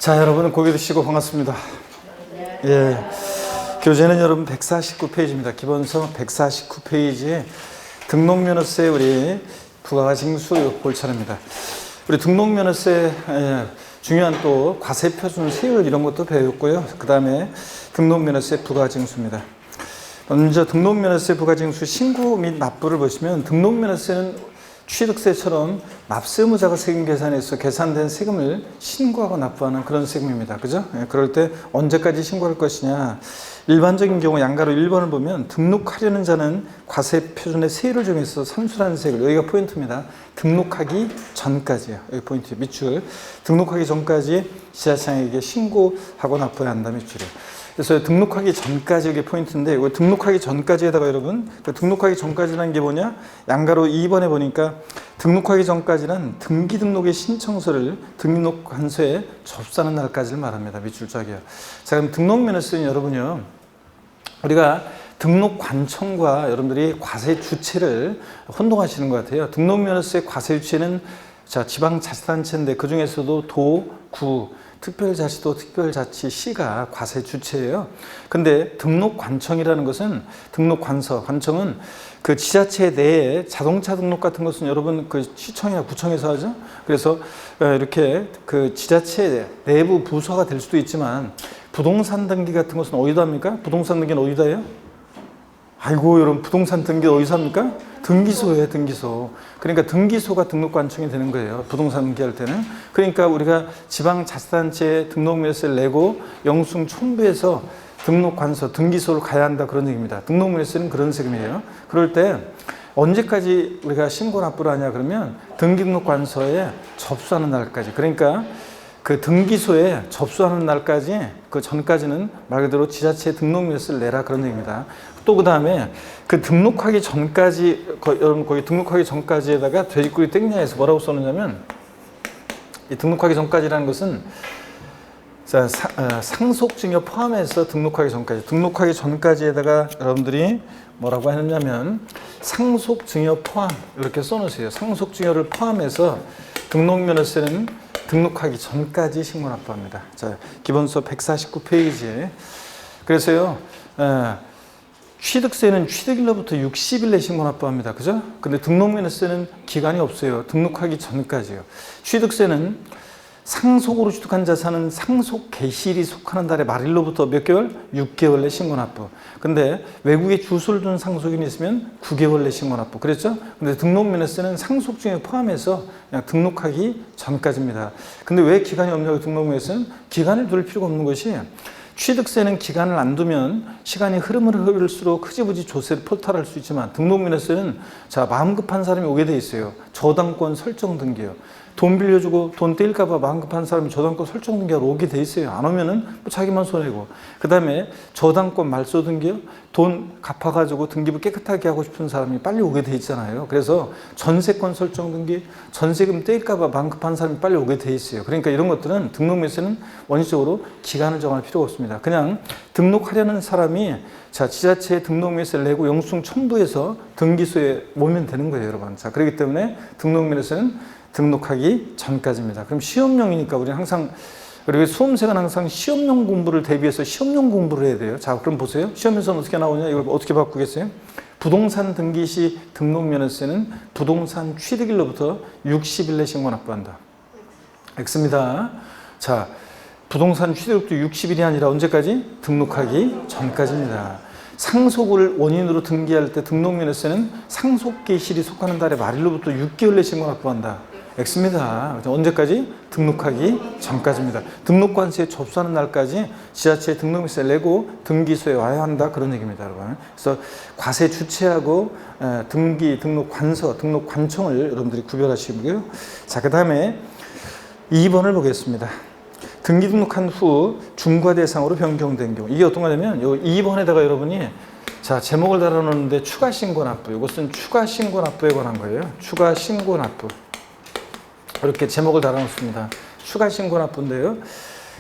자, 여러분 고개 드시고 반갑습니다. 예, 교재는 여러분 149페이지입니다. 기본서 149페이지에 등록면허세 우리 부가징수 볼 차례입니다. 우리 등록면허세 중요한 또 과세표준 세율 이런 것도 배웠고요. 그 다음에 등록면허세 부가징수입니다. 먼저 등록면허세 부가징수 신고 및 납부를 보시면 등록면허세는 취득세처럼 납세 의무자가 세금 계산해서 계산된 세금을 신고하고 납부하는 그런 세금입니다. 그죠? 그럴 때 언제까지 신고할 것이냐. 일반적인 경우 양가로 1번을 보면 등록하려는 자는 과세 표준의 세율을 정해서 산출하는 세율. 여기가 포인트입니다. 등록하기 전까지요. 여기 포인트 밑줄. 등록하기 전까지 지자체장에게 신고하고 납부해야 한다. 밑줄이요. 그래서 등록하기 전까지 이게 포인트인데, 이거 등록하기 전까지에다가 여러분, 그 등록하기 전까지라는 게 뭐냐? 양가로 2번에 보니까 등록하기 전까지는 등기 등록의 신청서를 등록관서에 접수하는 날까지를 말합니다. 밑줄짝이요. 자, 그럼 등록면허세는 여러분요, 우리가 등록관청과 여러분들이 과세 주체를 혼동하시는 것 같아요. 등록면허세 과세 주체는 자, 지방자치단체인데 그 중에서도 도, 구, 특별자치도, 특별자치시가 과세 주체예요. 근데 등록관청이라는 것은 등록관서, 관청은 그 지자체 내에 자동차 등록 같은 것은 여러분 그 시청이나 구청에서 하죠. 그래서 이렇게 그 지자체 내부 부서가 될 수도 있지만 부동산 등기 같은 것은 어디다 합니까? 부동산 등기는 어디다 해요? 아이고, 여러분 부동산 등기 어디서 합니까? 등기소예요, 등기소. 그러니까 등기소가 등록관청이 되는 거예요. 부동산 등기할 때는. 그러니까 우리가 지방자치단체에 등록면허세를 내고 영수증 첨부해서 등록관서, 등기소를 가야 한다 그런 얘기입니다. 등록면허세는 그런 세금이에요. 그럴 때 언제까지 우리가 신고 납부를 하냐 그러면 등기등록관서에 접수하는 날까지. 그러니까 그 등기소에 접수하는 날까지, 그 전까지는 말 그대로 지자체 등록면허세를 내라 그런 얘기입니다. 또 그 다음에 그 등록하기 전까지, 여러분 거기 등록하기 전까지에다가 돼지꼬리 땡냐에서 뭐라고 써놓냐면, 이 등록하기 전까지라는 것은 자, 상속증여 포함해서 등록하기 전까지, 등록하기 전까지에다가 여러분들이 뭐라고 했냐면 상속증여 포함 이렇게 써놓으세요. 상속증여를 포함해서 등록면허세는 등록하기 전까지 신고 납부합니다. 자, 기본서 149페이지에. 그래서요, 취득세는 취득일로부터 60일 내 신고 납부합니다. 그죠? 근데 등록면허세는 기간이 없어요. 등록하기 전까지요. 취득세는 상속으로 취득한 자산은 상속 개시일이 속하는 달의 말일로부터 몇 개월? 6개월 내 신고 납부. 근데 외국에 주소를 둔 상속인이 있으면 9개월 내 신고 납부. 그랬죠? 근데 등록면허세는 상속 중에 포함해서 그냥 등록하기 전까지입니다. 근데 왜 기간이 없냐고 등록면허세는 기간을 둘 필요가 없는 것이, 취득세는 기간을 안 두면 시간이 흐를수록 흐지부지 조세를 포탈할 수 있지만 등록면허세는 자, 마음 급한 사람이 오게 돼 있어요. 저당권 설정 등기요. 돈 빌려주고 돈 떼일까봐 마음 급한 사람이 저당권 설정 등기하러 오게 돼 있어요. 안 오면은 뭐 자기만 손해고. 그 다음에 저당권 말소 등기요. 돈 갚아가지고 등기부 깨끗하게 하고 싶은 사람이 빨리 오게 돼 있잖아요. 그래서 전세권 설정 등기, 전세금 떼일까봐 마음 급한 사람이 빨리 오게 돼 있어요. 그러니까 이런 것들은 등록면허세는 원칙적으로 기간을 정할 필요가 없습니다. 그냥 등록하려는 사람이 자, 지자체에 등록면허세를 내고 영수증 첨부해서 등기소에 오면 되는 거예요, 여러분. 자, 그렇기 때문에 등록면허세는 등록하기 전까지입니다. 그럼 시험용이니까 우리는 항상, 그리고 수험생은 항상 시험용 공부를 대비해서 시험용 공부를 해야 돼요. 자, 그럼 보세요. 시험에서는 어떻게 나오냐? 이걸 어떻게 바꾸겠어요? 부동산 등기 시 등록면허세는 부동산 취득일로부터 60일 내 신고 납부한다. X입니다. 자, 부동산 취득일부터 60일이 아니라 언제까지? 등록하기 전까지입니다. 상속을 원인으로 등기할 때 등록면허세는 상속 개시일이 속하는 달의 말일로부터 6개월 내 신고 납부한다. X입니다. 언제까지? 등록하기 전까지입니다. 등록관서에 접수하는 날까지 지자체에 등록면허세를 내고 등기소에 와야 한다 그런 얘기입니다, 여러분. 그래서 과세 주체하고 등기, 등록관서, 등록관청을 여러분들이 구별하시고요. 자, 그 다음에 2번을 보겠습니다. 등기 등록한 후 중과 대상으로 변경된 경우. 이게 어떤 거냐면 요 2번에다가 여러분이 자, 제목을 달아놓는데 추가 신고 납부. 이것은 추가 신고 납부에 관한 거예요. 추가 신고 납부. 이렇게 제목을 달아놓습니다. 추가 신고 납부인데요.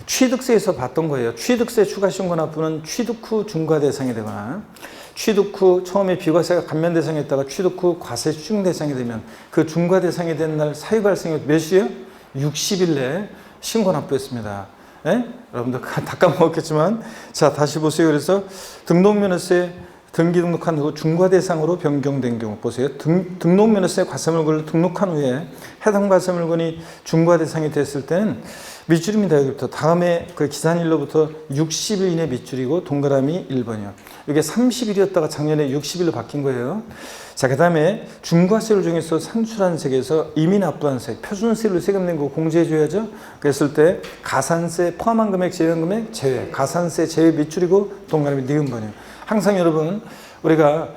취득세에서 봤던 거예요. 취득세 추가 신고 납부는 취득 후 중과 대상이 되거나 취득 후 처음에 비과세가 감면 대상이 있다가 취득 후 과세 추징 대상이 되면 그 중과 대상이 된 날 사유 발생이 몇 시에요? 60일 내에 신고 납부했습니다. 예? 여러분들 다 까먹었겠지만, 자, 다시 보세요. 그래서 등록면허세 등기 등록한 후 중과 대상으로 변경된 경우 보세요. 등록면허세 과세물건을 등록한 후에 해당 과세물건이 중과 대상이 됐을 때는 밑줄입니다. 여기부터 다음에 그 기산일로부터 60일 이내 밑줄이고 동그라미 1번이요. 이게 30일이었다가 작년에 60일로 바뀐 거예요. 자, 그 다음에 중과세율 중에서 산출한 세에서 이미 납부한 세, 표준세율로 세금 낸 거 공제해줘야죠. 그랬을 때 가산세 포함한 금액, 제외한 금액, 제외, 가산세 제외 밑줄이고 동그라미 니은 번이요. 항상 여러분 우리가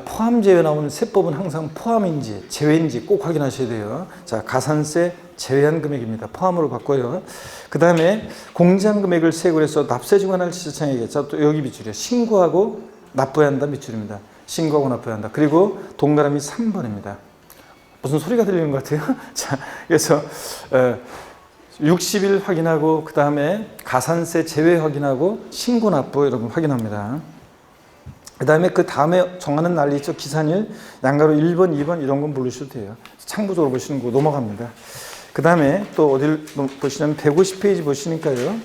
포함 제외 나오는 세법은 항상 포함인지 제외인지 꼭 확인하셔야 돼요. 자, 가산세 제외한 금액입니다. 포함으로 바꿔요. 그 다음에 공제한 금액을 세고 해서 납세지구 하나를 지자청에게, 자, 또 여기 밑줄이에요. 신고하고 납부해야 한다 밑줄입니다. 신고하고 납부해야 한다. 그리고 동그라미 3번입니다. 무슨 소리가 들리는 것 같아요? 자, 그래서 60일 확인하고 그 다음에 가산세 제외 확인하고 신고 납부 여러분 확인합니다. 그 다음에 그 다음에 정하는 날이 있죠. 기산일, 양가로 1번, 2번 이런 건 모르셔도 돼요. 참고적으로 보시는 거 넘어갑니다. 그 다음에 또 어딜 보시냐면 150페이지 보시니까요.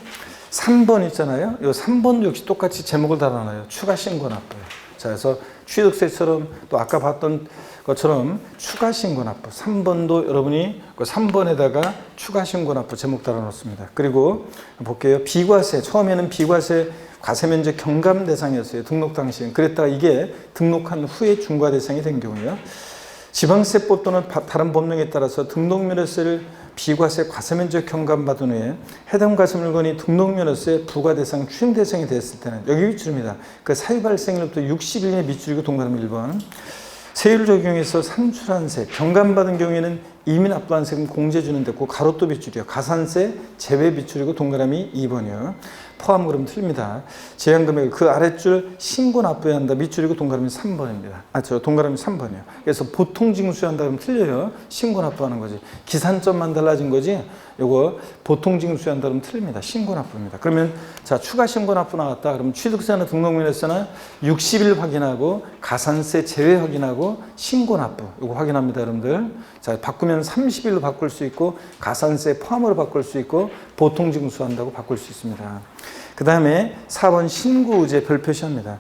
3번 있잖아요. 이 3번도 역시 똑같이 제목을 달아놔요. 추가 신고 납부예요. 자, 그래서 취득세처럼 또 아까 봤던 것처럼 추가 신고 납부 3번도 여러분이 그 3번에다가 추가 신고 납부 제목 달아놓습니다. 그리고 볼게요. 비과세, 처음에는 비과세 과세면적 경감 대상이었어요. 등록 당시엔. 그랬다가 이게 등록한 후에 중과 대상이 된 경우요. 지방세법 또는 다른 법령에 따라서 등록면허세를 비과세 과세면적 경감받은 후에 해당 과세물건이 등록면허세 부과 대상, 추징 대상이 됐을 때는 여기 밑줄입니다. 그 사유 발생일부터 60일 이내 밑줄이고 동그라미 1번. 세율 적용해서 산출한 세, 경감받은 경우에는 이미 납부한 세금 공제 주는데 그 가로또 밑줄이요. 가산세 제외 밑줄이고 동그라미 2번이요. 포함 그러면 틀립니다. 제한 금액을 그 아랫줄 신고 납부해야 한다. 밑줄이고 동그라미 3번입니다. 동그라미 3번이요. 그래서 보통 징수한다 그러면 틀려요. 신고 납부하는 거지. 기산점만 달라진 거지. 요거 보통 징수한다 그러면 틀립니다. 신고 납부입니다. 그러면 자, 추가 신고 납부 나왔다. 그러면 취득세나 등록면허세나 60일 확인하고 가산세 제외 확인하고 신고 납부 요거 확인합니다, 여러분들. 자, 바꾸면 30일로 바꿀 수 있고 가산세 포함으로 바꿀 수 있고 보통 징수한다고 바꿀 수 있습니다. 그 다음에 4번 신고의제 별표시합니다.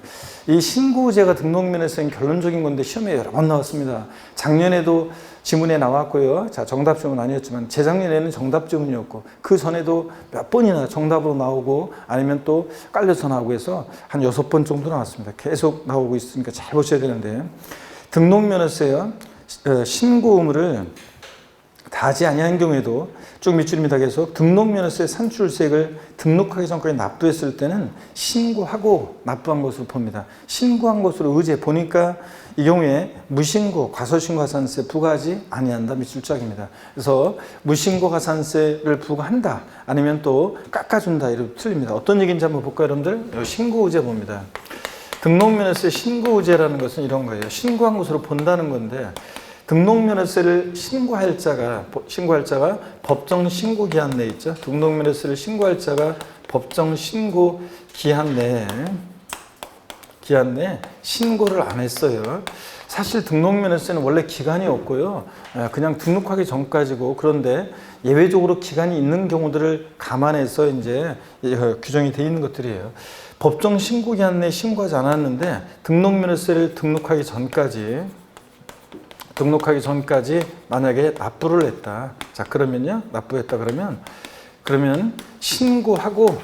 이 신고의제가 등록면허세는 결론적인 건데 시험에 여러 번 나왔습니다. 작년에도 지문에 나왔고요. 자, 정답지문 아니었지만 재작년에는 정답지문이었고 그 전에도 몇 번이나 정답으로 나오고 아니면 또 깔려서 나오고 해서 한 6번 정도 나왔습니다. 계속 나오고 있으니까 잘 보셔야 되는데 등록면허세요. 신고 의무를 다하지 아니한 경우에도 쭉 밑줄입니다. 계속 등록면허세 산출세액을 등록하기 전까지 납부했을 때는 신고하고 납부한 것으로 봅니다. 신고한 것으로 의제 보니까 이 경우에 무신고, 과소신고 가산세 부과하지 아니한다 밑줄짝입니다. 그래서 무신고 가산세를 부과한다 아니면 또 깎아준다 이렇게 틀립니다. 어떤 얘기인지 한번 볼까요, 여러분들? 신고 의제 봅니다. 등록면허세 신고 의제라는 것은 이런 거예요. 신고한 것으로 본다는 건데 등록면허세를 신고할 자가 법정 신고 기한 내에 있죠. 등록면허세를 신고할 자가 법정 신고 기한 내에 신고를 안 했어요. 사실 등록면허세는 원래 기간이 없고요. 그냥 등록하기 전까지고 그런데 예외적으로 기간이 있는 경우들을 감안해서 이제 규정이 되어 있는 것들이에요. 법정 신고 기한 내에 신고하지 않았는데 등록면허세를 등록하기 전까지 만약에 납부를 했다. 자, 그러면요. 납부했다 그러면 신고하고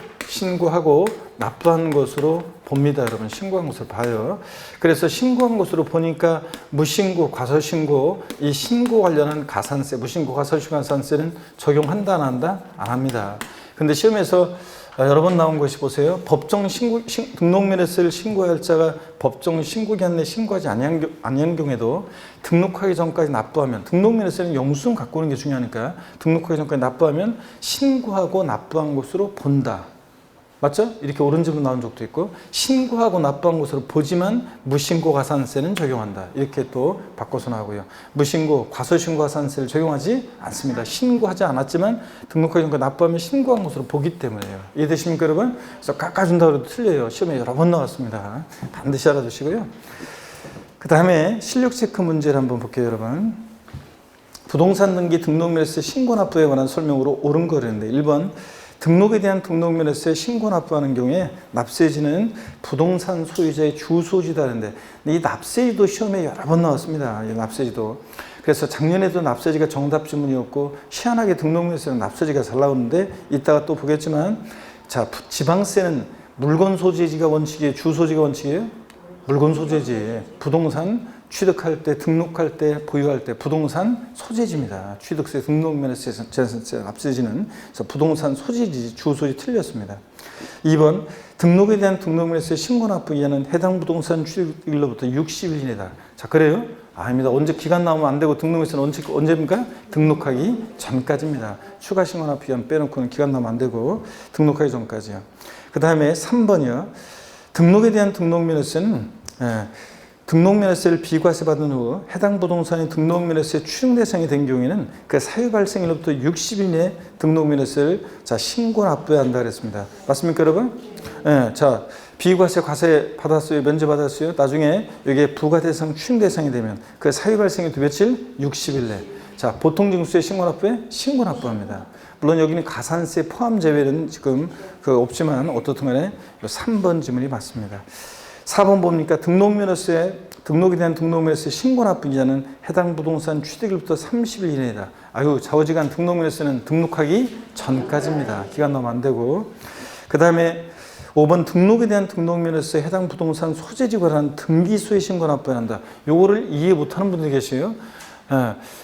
납부한 것으로 봅니다. 여러분 신고한 것으로 봐요. 그래서 신고한 것으로 보니까 무신고, 과소신고 이 신고 관련한 가산세, 무신고, 과소신고 가산세는 적용한다 안 한다? 안 합니다. 근데 시험에서 여러 번 나온 것이 보세요. 법정 등록면허세를 신고할 자가 법정 신고 기한 내에 신고하지 아니한 경우에도 등록하기 전까지 납부하면 등록면허세는 영수증 갖고 오는 게 중요하니까 등록하기 전까지 납부하면 신고하고 납부한 것으로 본다. 맞죠? 이렇게 오른쪽으로 나온 적도 있고 신고하고 납부한 것으로 보지만 무신고 가산세는 적용한다. 이렇게 또 바꿔서 나오고요. 무신고, 과소신고 가산세를 적용하지 않습니다. 신고하지 않았지만 등록하기 전까지 납부하면 신고한 것으로 보기 때문에요. 이해되십니까, 여러분? 그래서 깎아준다고 해도 틀려요. 시험에 여러 번 나왔습니다. 반드시 알아두시고요. 그 다음에 실력 체크 문제를 한번 볼게요, 여러분. 부동산 등기 등록면허세 신고 납부에 관한 설명으로 옳은 거였는데 1번 등록에 대한 등록면허세 신고 납부하는 경우에 납세지는 부동산 소유자의 주소지다 하는데 이 납세지도 시험에 여러 번 나왔습니다. 이 납세지도. 그래서 작년에도 납세지가 정답 지문이었고 희한하게 등록면허세는 납세지가 잘 나오는데 이따가 또 보겠지만 자, 지방세는 물건 소재지가 원칙이에요? 주소지가 원칙이에요? 물건 소재지. 부동산 취득할 때, 등록할 때, 보유할 때 부동산 소재지입니다. 취득세, 등록면허세, 재산세, 납세지는 그래서 부동산 소재지, 주소지 틀렸습니다. 2번 등록에 대한 등록면허세 신고 납부 기한은 해당 부동산 취득일로부터 60일 이내다. 자, 그래요? 아닙니다. 언제 기간 나오면 안 되고 등록면허세는 언제입니까? 등록하기 전까지입니다. 추가 신고 납부 기한 빼놓고는 기간 나오면 안 되고 등록하기 전까지요. 그 다음에 3번이요. 등록에 대한 등록면허세는 등록면허세를 비과세 받은 후 해당 부동산이 등록면허세 추징 대상이 된 경우에는 그 사유 발생일로부터 60일 내에 등록면허세를 신고 납부해야 한다 그랬습니다. 맞습니까, 여러분? 자, 비과세 과세 받았어요? 면제 받았어요? 나중에 이게 부과 대상 추징 대상이 되면 그 사유 발생일부터 며칠? 60일 내. 자, 보통징수에 신고 납부해? 신고 납부합니다. 물론 여기는 가산세 포함 제외는 지금 없지만 어떻든 간에 3번 지문이 맞습니다. 4번 봅니까? 등록에 대한 등록면허세 신고 납부 기한은 해당 부동산 취득일부터 30일 이내다. 아유, 좌우지간 등록면허세는 등록하기 전까지입니다. 기간 나오면 안 되고. 그 다음에 5번 등록에 대한 등록면허세 해당 부동산 소재지 관한 등기소에 신고 납부해야 한다. 요거를 이해 못하는 분들이 계세요.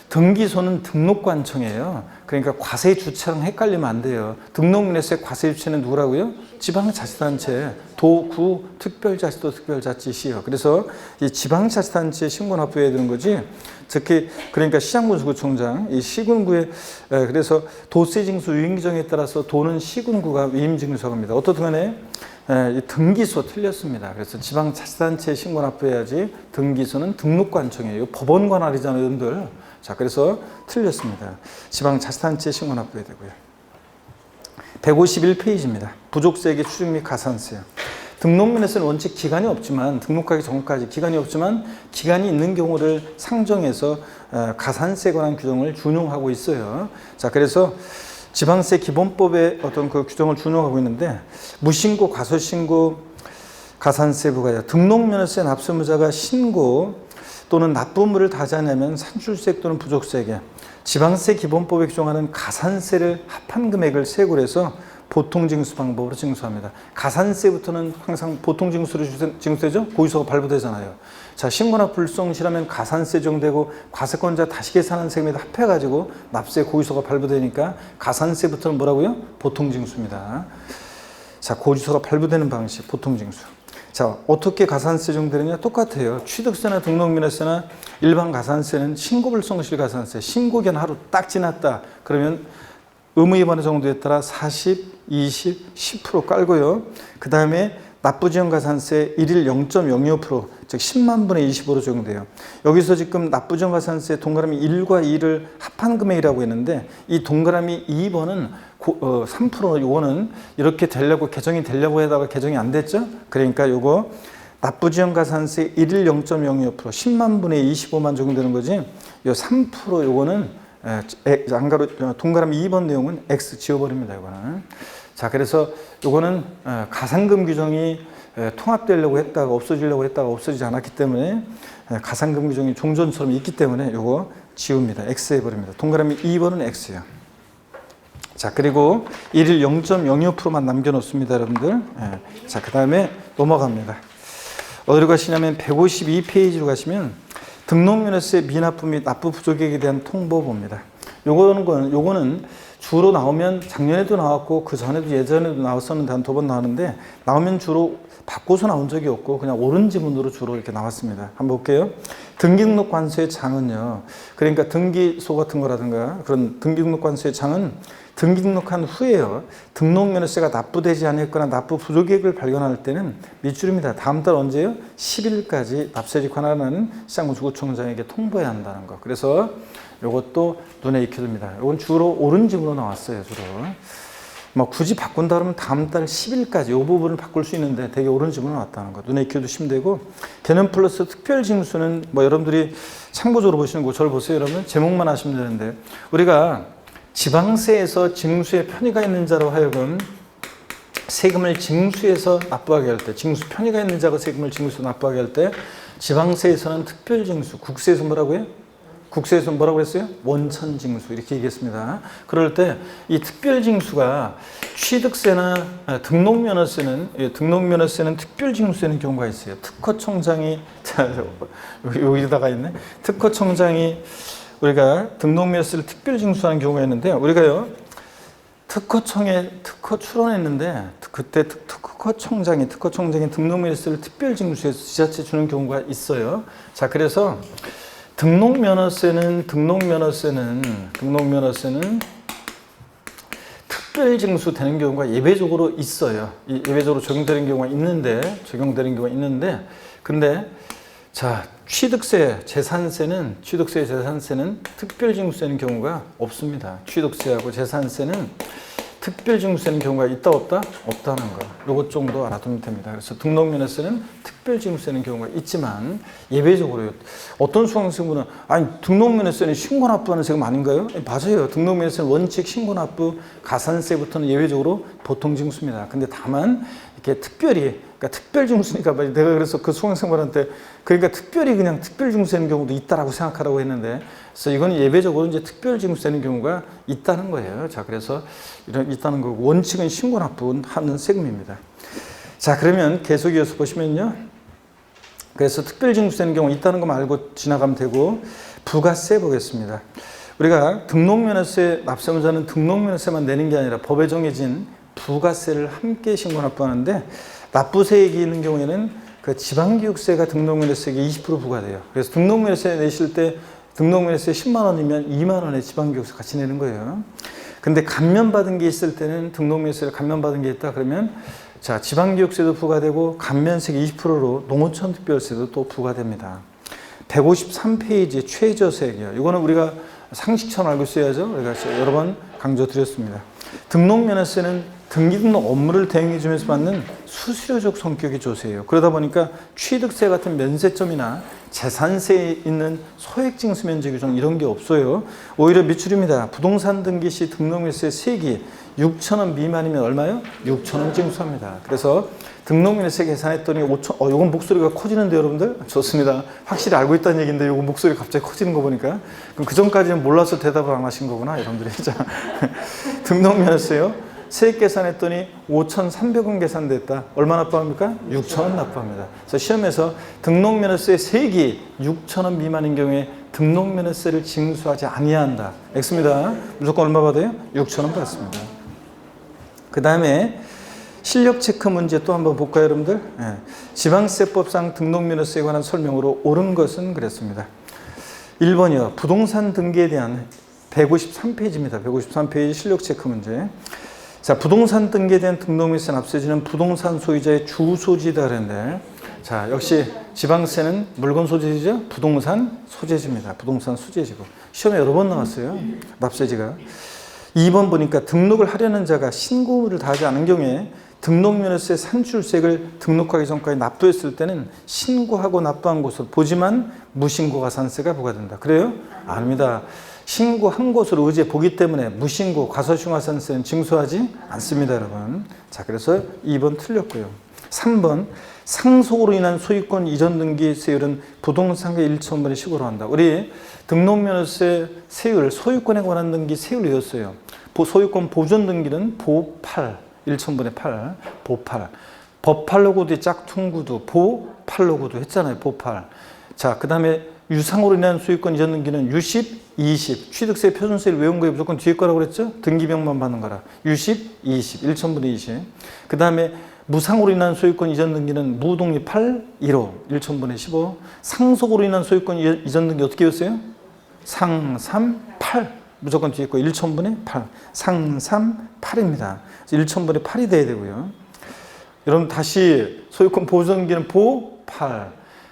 등기소는 등록관청이에요. 그러니까 과세주체랑 헷갈리면 안 돼요. 등록면허세 과세주체는 누구라고요? 지방자치단체, 도, 구, 특별자치도 특별자치시요. 그래서 이 지방자치단체에 신고 납부해야 되는 거지. 특히 그러니까 시장군수구청장, 이 시군구에 그래서 도세징수 위임규정에 따라서 도는 시군구가 위임징수라고 합니다. 어떻든 간에 이 등기소 틀렸습니다. 그래서 지방자치단체에 신고 납부해야지 등기소는 등록관청이에요. 법원 관할이잖아요, 여러분들. 자, 그래서 틀렸습니다. 지방자치단체에 신고 납부해야 되고요. 151페이지입니다. 부족세액의 추징 및 가산세. 등록면허세는 원칙 기간이 없지만 등록하기 전까지 기간이 없지만 기간이 있는 경우를 상정해서 가산세에 관한 규정을 준용하고 있어요. 자, 그래서 지방세 기본법의 어떤 그 규정을 준용하고 있는데 무신고, 과소신고, 가산세 부과자, 등록면허세 납세무자가 신고 또는 납부물을 다하지 않으면 산출세액 또는 부족세액에 지방세 기본법에 규정하는 가산세를 합한 금액을 세고를 해서 보통징수 방법으로 징수합니다. 가산세부터는 항상 보통징수로 징수되죠? 고의소가 발부되잖아요. 자, 신고나 불성실하면 가산세 정되고 과세권자 다시 계산한 세금에다 합해가지고 납세 고의소가 발부되니까 가산세부터는 뭐라고요? 보통징수입니다. 자, 고의소가 발부되는 방식, 보통징수. 자, 어떻게 가산세 정되느냐? 똑같아요. 취득세나 등록면허세나 일반 가산세는 신고불성실 가산세, 신고기한 하루 딱 지났다. 그러면 의무위반의 정도에 따라 40, 20, 10% 깔고요. 그 다음에 납부지연 가산세 1일 0.02%, 즉 10만 분의 25로 적용돼요. 여기서 지금 납부지연 가산세 동그라미 1과 2를 합한 금액이라고 했는데 이 동그라미 2번은 3% 요거는 이렇게 되려고 개정이 되려고 하다가 개정이 안 됐죠. 그러니까 요거 납부지연 가산세 1일 0.02%, 10만 분의 25만 적용되는 거지. 요 3% 요거는 안가로 동그라미 2번 내용은 X 지워버립니다. 이거는. 자, 그래서 이거는 가산금 규정이 통합되려고 했다가 없어지려고 했다가 없어지지 않았기 때문에 가산금 규정이 종전처럼 있기 때문에 이거 지웁니다. X 해버립니다. 동그라미 2번은 X예요. 자, 그리고 1일 0.02%만 남겨놓습니다, 여러분들. 자, 그 다음에 넘어갑니다. 어디로 가시냐면 152페이지로 가시면 등록면허세 미납부 및 납부 부족액에 대한 통보 봅니다. 요거는 주로 나오면 작년에도 나왔고 그 전에도 예전에도 나왔었는데 한 2번 나왔는데 나오면 주로 바꿔서 나온 적이 없고 그냥 옳은 지문으로 주로 이렇게 나왔습니다. 한번 볼게요. 등기등록 관수의 장은요. 그러니까 등기소 같은 거라든가 그런 등기등록 관수의 장은 등기등록한 후에요. 등록면허세가 납부되지 않았거나 납부 부족액을 발견할 때는 밑줄입니다. 다음 달 언제요? 10일까지 납세지 관할하는 시장군수구청장에게 통보해야 한다는 거. 그래서 이것도 눈에 익혀둡니다. 이건 주로 옳은 지문으로 나왔어요. 주로. 뭐 굳이 바꾼다 그러면 다음 달 10일까지 이 부분을 바꿀 수 있는데 되게 옳은 지문으로 나왔다는 거. 눈에 익혀두시면 되고 개념 플러스 특별징수는 뭐 여러분들이 참고적으로 보시는 거 저를 보세요. 여러분 제목만 하시면 되는데 우리가 지방세에서 징수에 편의가 있는 자로 하여금 세금을 징수해서 납부하게 할 때, 징수 편의가 있는 자가 세금을 징수해서 납부하게 할 때, 지방세에서는 특별징수, 국세에서 뭐라고요? 국세에서 뭐라고 했어요? 원천징수 이렇게 얘기했습니다. 그럴 때 이 특별징수가 취득세나 등록면허세는 특별징수되는 경우가 있어요. 특허청장이 여기다가 있네. 특허청장이 우리가 등록면허세를 특별징수하는 경우가 있는데, 우리가요 특허청에 특허 출원했는데 그때 특허청장이 등록면허세를 특별징수해서 지자체 주는 경우가 있어요. 자, 그래서 등록면허세는 특별징수 되는 경우가 예외적으로 있어요. 예외적으로 적용되는 경우가 있는데, 근데 자, 취득세, 재산세는 특별징수되는 경우가 없습니다. 취득세하고 재산세는 특별징수되는 경우가 있다 없다? 없다는 거. 요것 정도 알아두면 됩니다. 그래서 등록면허세는 특별징수되는 경우가 있지만 예외적으로요. 어떤 수강생분은 아니 등록면허세는 신고납부하는 세금 아닌가요? 맞아요. 등록면허세는 원칙 신고납부, 가산세부터는 예외적으로 보통징수입니다. 근데 다만 이렇게 특별히, 그러니까 특별징수니까 내가 그래서 그 수강생분한테 그러니까 특별히 그냥 특별징수되는 경우도 있다라고 생각하라고 했는데, 그래서 이건 예외적으로 이제 특별징수되는 경우가 있다는 거예요. 자, 그래서 있다는 거고, 원칙은 신고납부하는 세금입니다. 자, 그러면 계속 이어서 보시면요. 그래서 특별징수되는 경우 있다는 것만 알고 지나가면 되고, 부가세 보겠습니다. 우리가 등록면허세 납세문자는 등록면허세만 내는 게 아니라 법에 정해진 부가세를 함께 신고납부하는데, 납부세액이 있는 경우에는 그 지방기획세가 등록면허세액이 20% 부과돼요. 그래서 등록면허세 내실 때 등록면허세 10만 원이면 2만 원의 지방기획세 같이 내는 거예요. 근데 감면받은 게 있을 때는 등록면허세를 감면받은 게 있다 그러면 자, 지방기획세도 부과되고 감면세액 20%로 농어촌 특별세도 또 부과됩니다. 153페이지 최저세액이요. 이거는 우리가 상식처럼 알고 있어야죠. 우리가 여러 번 강조드렸습니다. 등록면허세는 등기등록 업무를 대행해 주면서 받는 수수료적 성격의 조세예요. 그러다 보니까 취득세 같은 면세점이나 재산세에 있는 소액징수 면제 규정 이런 게 없어요. 오히려 미출입니다. 부동산 등기 시 등록면허세 세액이 6,000원 미만이면 얼마요? 6,000원 징수합니다. 그래서 등록면허세 계산했더니 5,000, 요건 목소리가 커지는데 여러분들? 좋습니다. 확실히 알고 있다는 얘기인데 요건 목소리 갑자기 커지는 거 보니까. 그럼 그 전까지는 몰라서 대답을 안 하신 거구나, 여러분들이. 자, 등록면허세요. 세액 계산했더니 5,300원 계산됐다. 얼마 납부합니까? 6,000원 납부합니다. 그래서 시험에서 등록면허세 세액이 6,000원 미만인 경우에 등록면허세를 징수하지 아니한다. X입니다. 무조건 얼마 받아요? 6,000원 받습니다. 그 다음에 실력 체크 문제 또 한번 볼까요, 여러분들? 네. 지방세법상 등록면허세에 관한 설명으로 옳은 것은 그랬습니다. 1번이요. 부동산 등기에 대한 153페이지입니다. 153페이지 실력 체크 문제. 자, 부동산 등기에 대한 등록면허세 납세지는 부동산 소유자의 주소지다 그랬는데, 자, 역시 지방세는 물건 소재지죠? 부동산 소재지입니다. 부동산 소재지고. 시험에 여러 번 나왔어요. 납세지가. 2번 보니까 등록을 하려는 자가 신고를 다하지 않은 경우에 등록면허세 산출세액을 등록하기 전까지 납부했을 때는 신고하고 납부한 곳을 보지만 무신고 가산세가 부과된다. 그래요? 아닙니다. 신고한 곳으로 의지해 보기 때문에 무신고 과소신고가산세는 징수하지 않습니다, 여러분. 자, 그래서 2번 틀렸고요. 3번 상속으로 인한 소유권 이전 등기 세율은 부동산의 1,000분의 10으로 한다. 우리 등록면허세 세율, 소유권에 관한 등기 세율을 외웠어요. 소유권 보존 등기는 보8, 1,000분의 8, 보8. 법8로고도 짝퉁구도, 보8로고도 했잖아요, 보8. 자, 그 다음에 유상으로 인한 소유권 이전 등기는 유십, 20. 취득세 표준세를 외운 거에 무조건 뒤에 거라고 그랬죠? 등기명만 받는 거라. 유십, 20. 1,000분의 20. 그 다음에 무상으로 인한 소유권 이전 등기는 무동의 8, 1호. 1,000분의 15. 상속으로 인한 소유권 이전 등기 어떻게 외웠어요? 상, 3, 8. 무조건 뒤에 거 1,000분의 8. 상, 3, 8입니다. 1,000분의 8이 돼야 되고요. 여러분 다시 소유권 보존 등기는 보, 8.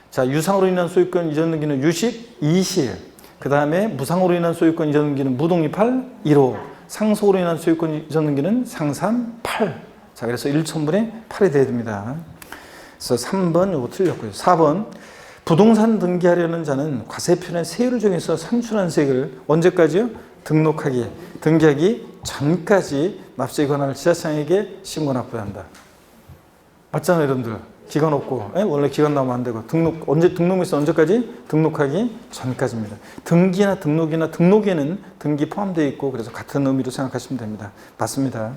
자, 유상으로 인한 소유권 이전 등기는 유십, 20. 그 다음에 무상으로 인한 소유권 이전 등기는 무동의 8, 1호. 상속으로 인한 소유권 이전 등기는 상삼, 8. 자, 그래서 1,000분의 8이 돼야 됩니다. 그래서 3번 요거 틀렸고요. 4번 부동산 등기하려는 자는 과세편에 세율을 정해서 산출한 세액을 언제까지요? 등기하기 전까지 납세 권한을 지자청에게 신고 납부해야 한다. 맞잖아요, 여러분들. 기간 없고, 원래 기간 나오면 안 되고, 등록일세 언제까지? 등록하기 전까지입니다. 등록에는 등기 포함되어 있고, 그래서 같은 의미로 생각하시면 됩니다. 맞습니다.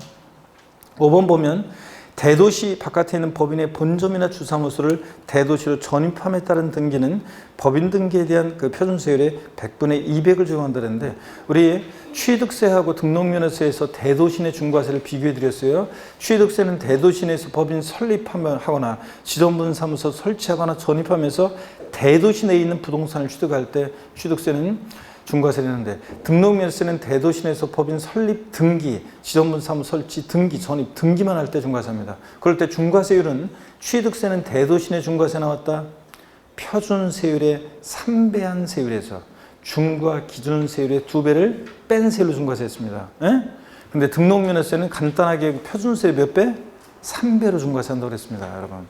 5번 보면, 대도시 바깥에 있는 법인의 본점이나 주사무소를 대도시로 전입함에 따른 등기는 법인 등기에 대한 그 표준세율의 100분의 200을 적용한다는데, 우리 취득세하고 등록면허세에서 대도시 내 중과세를 비교해 드렸어요. 취득세는 대도시 내에서 법인 설립하거나 지정분사무소 설치하거나 전입하면서 대도시 내에 있는 부동산을 취득할 때 취득세는 중과세를 내는데, 등록면허세는 대도시 내에서 법인 설립 등기, 지정분사무소 설치 등기, 전입 등기만 할 때 중과세입니다. 그럴 때 중과세율은 취득세는 대도시 내 중과세 나왔다. 표준세율의 3배한 세율에서 중과 기준세율의 2배를 뺀 세율로 중과세했습니다. 근데 등록면허세는 간단하게 표준세율 몇 배? 3배로 중과세한다고 그랬습니다, 여러분.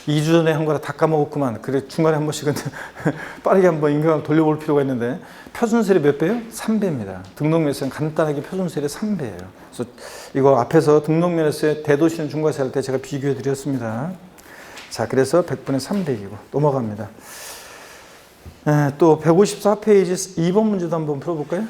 2주 전에 한 거라 다 까먹었구만. 그래, 중간에 한 번씩은 빠르게 한번 인강을 돌려볼 필요가 있는데, 표준세율이 몇 배예요? 3배입니다. 등록면허세는 간단하게 표준세율의 3배예요. 그래서 이거 앞에서 등록면허세 대도시는 중과세 할 때 제가 비교해 드렸습니다. 자, 그래서 100분의 300이고 넘어갑니다. 또 154페이지 2번 문제도 한번 풀어볼까요?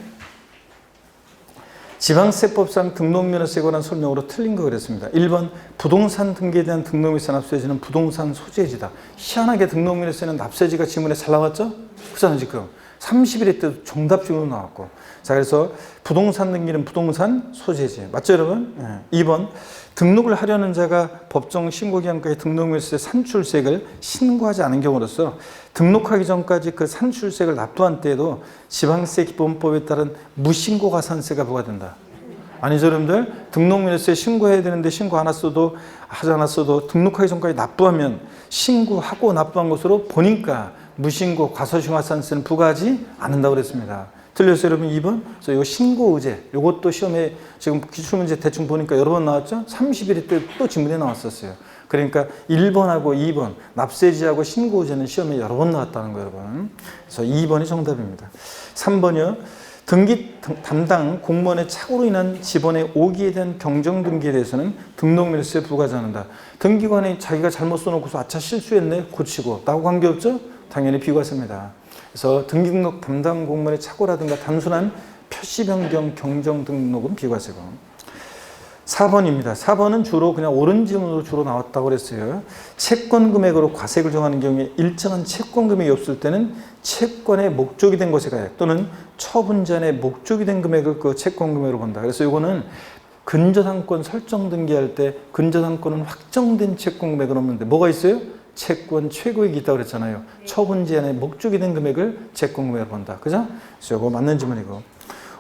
지방세법상 등록면허세에 관한 설명으로 틀린 거 그랬습니다. 1번 부동산 등기에 대한 등록면허세 납세지는 부동산 소재지다. 희한하게 등록면허세는 납세지가 지문에 잘 나왔죠? 그렇잖아요, 지금. 31회 때도 정답 지문으로 나왔고. 자, 그래서 부동산 등기는 부동산 소재지. 맞죠, 여러분? 2번 등록을 하려는 자가 법정 신고기한까지 등록면허세 산출세액을 신고하지 않은 경우로서 등록하기 전까지 그 산출세액을 납부한 때에도 지방세 기본법에 따른 무신고 가산세가 부과된다. 아니죠, 여러분들? 등록면허세 신고해야 되는데 신고 하지 않았어도 등록하기 전까지 납부하면 신고하고 납부한 것으로 보니까 무신고 과소신고가산세는 부과하지 않는다고 그랬습니다. 틀렸어요, 여러분? 2번? 그래서 이 신고 의제, 이것도 시험에 지금 기출문제 대충 보니까 여러 번 나왔죠? 31회 때 또 지문에 나왔었어요. 그러니까 1번하고 2번, 납세지하고 신고 의제는 시험에 여러 번 나왔다는 거예요, 여러분. 그래서 2번이 정답입니다. 3번이요. 등기 담당 공무원의 착오로 인한 지번의 오기에 대한 경정 등기에 대해서는 등록면허세 부과하지 않는다. 등기관이 자기가 잘못 써놓고서 아차 실수했네, 고치고. 나하고 관계없죠? 당연히 비과세입니다. 그래서 등기 등록 담당 공무원의 착오라든가 단순한 표시 변경 경정 등록은 비과세고. 4번입니다. 4번은 주로 그냥 옳은 지문으로 주로 나왔다고 그랬어요. 채권 금액으로 과세를 정하는 경우에 일정한 채권 금액이 없을 때는 채권의 목적이 된 것에 가액 또는 처분자의 목적이 된 금액을 그 채권 금액으로 본다. 그래서 이거는 근저당권 설정 등기할 때 근저당권은 확정된 채권 금액은 없는데 뭐가 있어요? 채권 최고액이 있다고 그랬잖아요. 처분제한의 목적이 된 금액을 채권 금액으로 본다. 그죠? 그래서 이거 맞는 질문이고.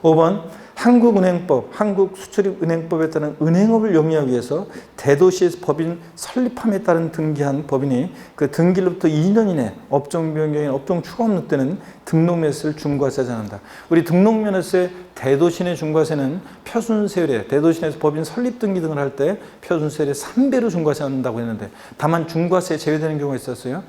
5번 한국은행법, 한국수출입은행법에 따른 은행업을 영위하기 위해서 대도시에서 법인 설립함에 따른 등기한 법인이 그 등기로부터 2년 이내 업종 변경인 업종 추가 없는 때는 등록면허세를 중과세하지 않는다. 우리 등록면허세 대도시 내 중과세는 표준세율에 대도시 내에서 법인 설립 등기 등을 할 때 표준세율의 3배로 중과세한다고 했는데 다만 중과세에 제외되는 경우가 있었어요.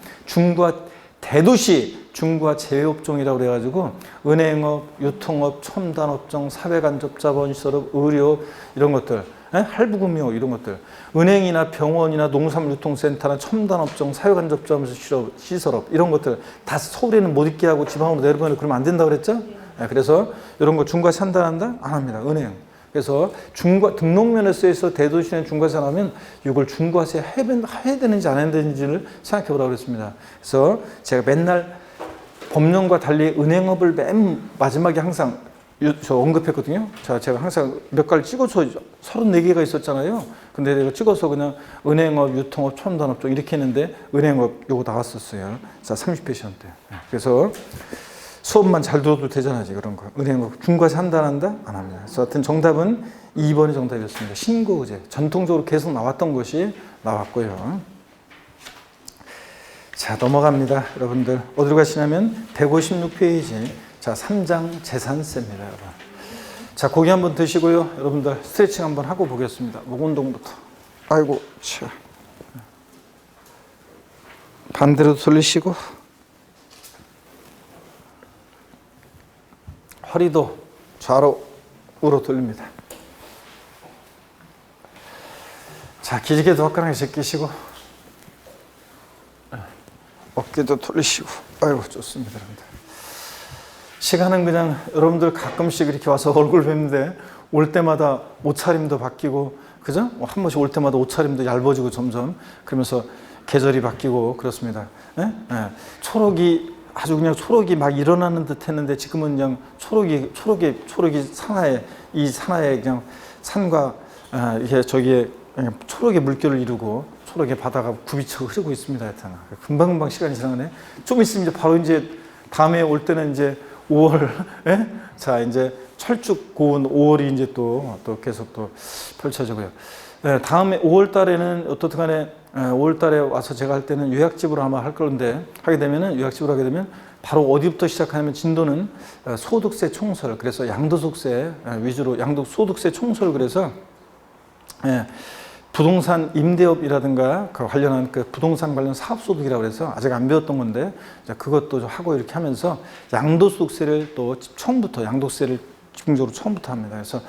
대도시 중과 제외업종이라고 그래가지고 은행업, 유통업, 첨단업종, 사회간접자본 시설업, 의료 이런 것들, 할부금융 이런 것들, 은행이나 병원이나 농산물유통센터나 첨단업종, 사회간접자본 시설업 이런 것들 다 서울에는 못 있게 하고 지방으로 내려보내고 그러면 안 된다고 그랬죠? 그래서 이런 거 중과세 한다? 안 합니다. 은행. 그래서 등록면허세에서 대도시에 중과세 나오면 이걸 중과세 해야 되는지 안 해야 되는지를 생각해 보라고 그랬습니다. 그래서 제가 맨날 법령과 달리 은행업을 맨 마지막에 항상 저 언급했거든요. 제가 항상 몇 가지 찍어서 34개가 있었잖아요. 근데 내가 찍어서 그냥 은행업, 유통업, 첨단업종 이렇게 했는데 은행업 요거 나왔었어요. 자, 30회 시험 때. 그래서 수업만 잘 들어도 되잖아요, 그런 거. 은행업 중과세 한다, 안 한다? 안 합니다. 그래서 하여튼 정답은 2번이 정답이었습니다. 신고의제. 전통적으로 계속 나왔던 것이 나왔고요. 자, 넘어갑니다. 여러분들. 어디로 가시냐면 156페이지. 자, 3장 재산세입니다, 여러분. 자, 고기 한번 드시고요. 여러분들 스트레칭 한번 하고 보겠습니다. 목 운동부터. 아이고, 차. 반대로 돌리시고. 허리도 좌로 우로 돌립니다. 자, 기지개도 화끈하게 제끼시고 어깨도 돌리시고. 아이고, 좋습니다, 여러분들. 시간은 그냥 여러분들 가끔씩 이렇게 와서 얼굴 뵙는데 올 때마다 옷차림도 바뀌고, 그죠? 한 번씩 올 때마다 옷차림도 얇아지고 점점 그러면서 계절이 바뀌고 그렇습니다. 예? 예. 초록이 아주 그냥 초록이 막 일어나는 듯 했는데 지금은 그냥 초록이 산하에, 이 산하에 그냥 산과 이게 저기에 초록의 물결을 이루고 초록의 바다가 굽이쳐 흐르고 있습니다. 하여튼 금방금방 시간이 지나가네. 좀 있으면 이제 바로 이제 다음에 올 때는 이제 5월, 예? 자, 이제 철쭉 고운 5월이 이제 또 계속 또 펼쳐지고요. 예, 다음에 5월 달에는 어떻든 간에 5월 달에 와서 제가 할 때는 요약집으로 아마 할 건데, 요약집으로 하게 되면 바로 어디부터 시작하냐면 진도는 소득세 총설, 그래서 양도소득세 위주로 소득세 총설, 그래서 예, 부동산 임대업이라든가 그 관련한 그 부동산 관련 사업소득이라고 해서 아직 안 배웠던 건데 그것도 하고 이렇게 하면서 양도소득세를 또 처음부터 양도세를 집중적으로 처음부터 합니다. 그래서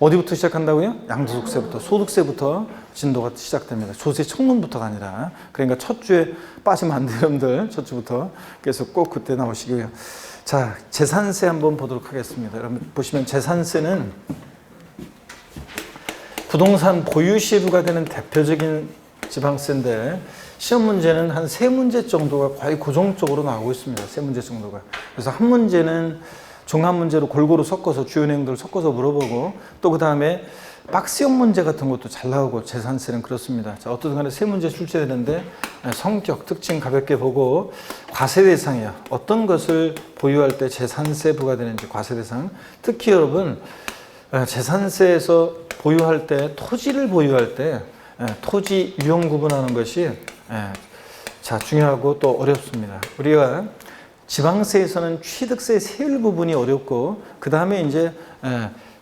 어디부터 시작한다고요? 양도소득세부터, 소득세부터 진도가 시작됩니다. 조세 청문부터가 아니라. 그러니까 첫 주에 빠지면 안 돼요, 여러분들. 첫 주부터. 그래서 꼭 그때 나오시고요. 자, 재산세 한번 보도록 하겠습니다. 여러분 보시면 재산세는 부동산 보유 시부가 되는 대표적인 지방세인데 시험 문제는 한 3문제 정도가 거의 고정적으로 나오고 있습니다. 3문제 정도가. 그래서 한 문제는 종합 문제로 골고루 섞어서 주요 내용들을 섞어서 물어보고 또 그 다음에 박스형 문제 같은 것도 잘 나오고 재산세는 그렇습니다. 자, 어떤 간에 3문제 출제되는데 성격, 특징 가볍게 보고 과세 대상이요. 어떤 것을 보유할 때 재산세 부과되는지 과세 대상. 특히 여러분 재산세에서 보유할 때 토지를 보유할 때 토지 유형 구분하는 것이 자 중요하고 또 어렵습니다. 우리가 지방세에서는 취득세 세율 부분이 어렵고 그 다음에 이제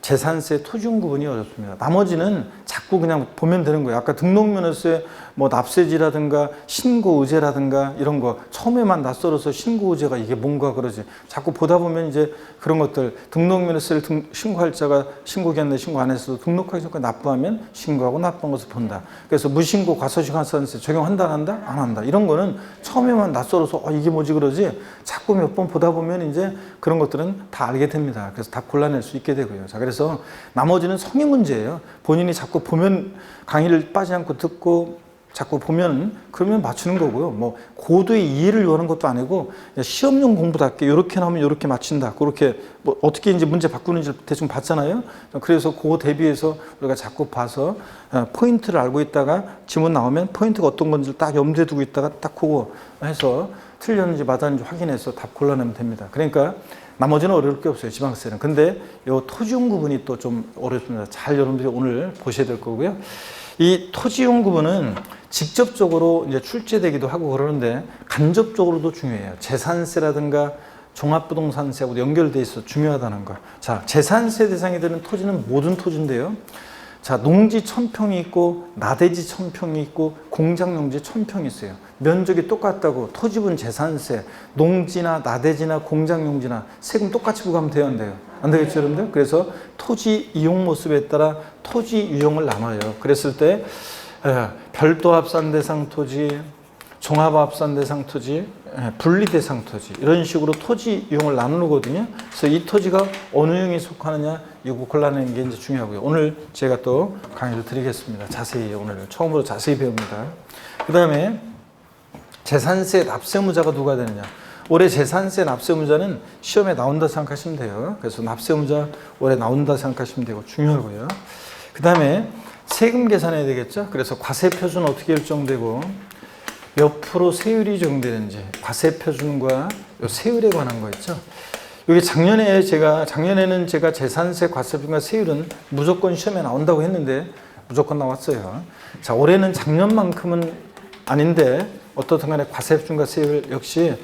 재산세 토지용 구분이 어렵습니다. 나머지는 자꾸 그냥 보면 되는 거예요. 아까 등록면허세 뭐 납세지라든가 신고의제라든가 이런 거 처음에만 낯설어서 신고의제가 이게 뭔가 그러지. 자꾸 보다 보면 이제 그런 것들 등록면허세를 신고할 자가 신고기한데 신고 안 했어도 등록하기 전까지 납부하면 신고하고 납부한 것을 본다. 그래서 무신고 과소시간세 적용한다 안 한다? 안 한다. 이런 거는 처음에만 낯설어서 이게 뭐지 그러지. 자꾸 몇 번 보다 보면 이제 그런 것들은 다 알게 됩니다. 그래서 다 골라낼 수 있게 되고요. 자, 그래서 나머지는 성의 문제예요. 본인이 자꾸 보면 강의를 빠지지 않고 듣고 자꾸 보면 그러면 맞추는 거고요. 뭐 고도의 이해를 요하는 것도 아니고 시험용 공부답게 이렇게 나오면 이렇게 맞춘다. 그렇게 뭐 어떻게 이제 문제 바꾸는지 대충 봤잖아요. 그래서 그거 대비해서 우리가 자꾸 봐서 포인트를 알고 있다가 지문 나오면 포인트가 어떤 건지 딱 염두에 두고 있다가 딱 보고 해서 틀렸는지 맞았는지 확인해서 답 골라내면 됩니다. 그러니까 나머지는 어려울 게 없어요. 지방세는. 근데 이 토지용 구분이 또 좀 어렵습니다. 잘 여러분들이 오늘 보셔야 될 거고요. 이 토지용 구분은 직접적으로 이제 출제되기도 하고 그러는데 간접적으로도 중요해요. 재산세라든가 종합부동산세하고 연결돼 있어 중요하다는 거. 자, 재산세 대상이 되는 토지는 모든 토지인데요. 자, 농지 1000평이 있고 나대지 1000평이 있고 공장용지 1000평이 있어요. 면적이 똑같다고 토지분 재산세, 농지나 나대지나 공장용지나 세금 똑같이 부과하면 돼요, 안 돼요? 안 되겠죠, 여러분들? 그래서 토지 이용 모습에 따라 토지 유형을 나눠요. 그랬을 때 별도 합산 대상 토지, 종합 합산 대상 토지, 분리 대상 토지 이런 식으로 토지 유형을 나누거든요. 그래서 이 토지가 어느 유형에 속하느냐 이거 골라내는 게 이제 중요하고요. 오늘 제가 또 강의를 드리겠습니다. 자세히 오늘 처음으로 자세히 배웁니다. 그 다음에 재산세 납세무자가 누가 되느냐. 올해 재산세 납세무자는 시험에 나온다 생각하시면 돼요. 그래서 납세무자 올해 나온다 생각하시면 되고 중요하고요. 그 다음에 세금 계산해야 되겠죠. 그래서 과세표준은 어떻게 결정되고 몇 프로 세율이 적용되는지 과세표준과 세율에 관한 거 있죠. 여기 작년에는 제가 재산세 과세표준과 세율은 무조건 시험에 나온다고 했는데 무조건 나왔어요. 자, 올해는 작년만큼은 아닌데 어떻든 간에 과세표준과 세율 역시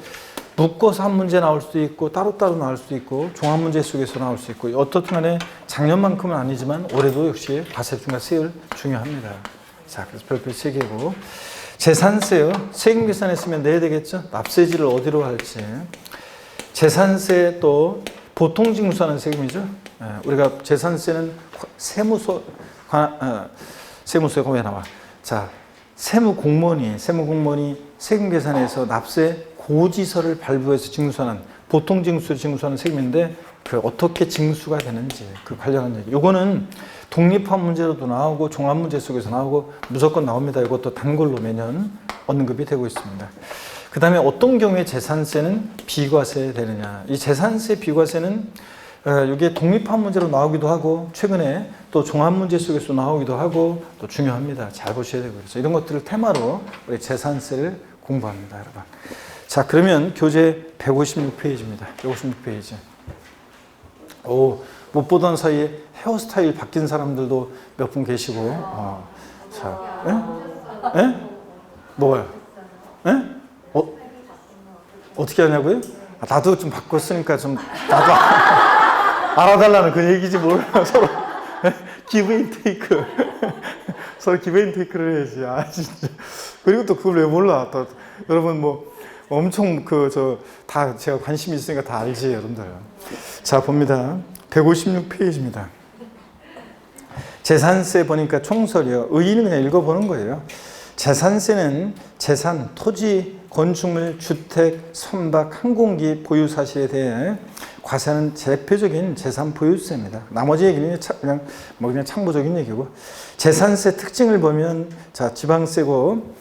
묶어서 한 문제 나올 수도 있고 따로따로 나올 수도 있고 종합문제 속에서 나올 수 있고 어떻든 간에 작년만큼은 아니지만 올해도 역시 과세표준과 세율 중요합니다. 자, 그래서 별표 3개고 재산세요. 세금 계산했으면 내야 되겠죠. 납세지를 어디로 할지. 재산세 또 보통징수하는 세금이죠. 우리가 재산세는 세무서가 왜 나와? 자, 세무공무원이 세금계산에서 납세 고지서를 발부해서 징수하는, 보통 징수를 징수하는 세금인데 그 어떻게 징수가 되는지 그 관련한 얘기. 요거는 독립화 문제로도 나오고 종합 문제 속에서 나오고 무조건 나옵니다. 이것도 단골로 매년 언급이 되고 있습니다. 그 다음에 어떤 경우에 재산세는 비과세 되느냐. 이 재산세 비과세는 이게 독립화 문제로 나오기도 하고 최근에 또 종합 문제 속에서 나오기도 하고 또 중요합니다. 잘 보셔야 되고. 그래서 이런 것들을 테마로 우리 재산세를 공부합니다, 여러분. 자, 그러면 교재 156페이지입니다. 156페이지. 못 보던 사이에 헤어스타일 바뀐 사람들도 몇 분 계시고. 자, 예? 뭐가요? 예? 어떻게 하냐고요? 나도 좀 바꿨으니까 좀 나도 알아달라는 그 얘기지 뭘. 서로 기브앤테이크. 서로 기브앤테이크를 해야지. 진짜. 그리고 또 그걸 왜 몰라? 또 여러분 뭐 엄청 다 제가 관심이 있으니까 다 알지, 여러분들. 자, 봅니다. 156페이지입니다. 재산세 보니까 총설이요. 의의는 그냥 읽어보는 거예요. 재산세는 재산, 토지, 건축물, 주택, 선박, 항공기 보유 사실에 대해 과세하는 대표적인 재산 보유세입니다. 나머지 얘기는 그냥 참고적인 얘기고. 재산세 특징을 보면, 자, 지방세고,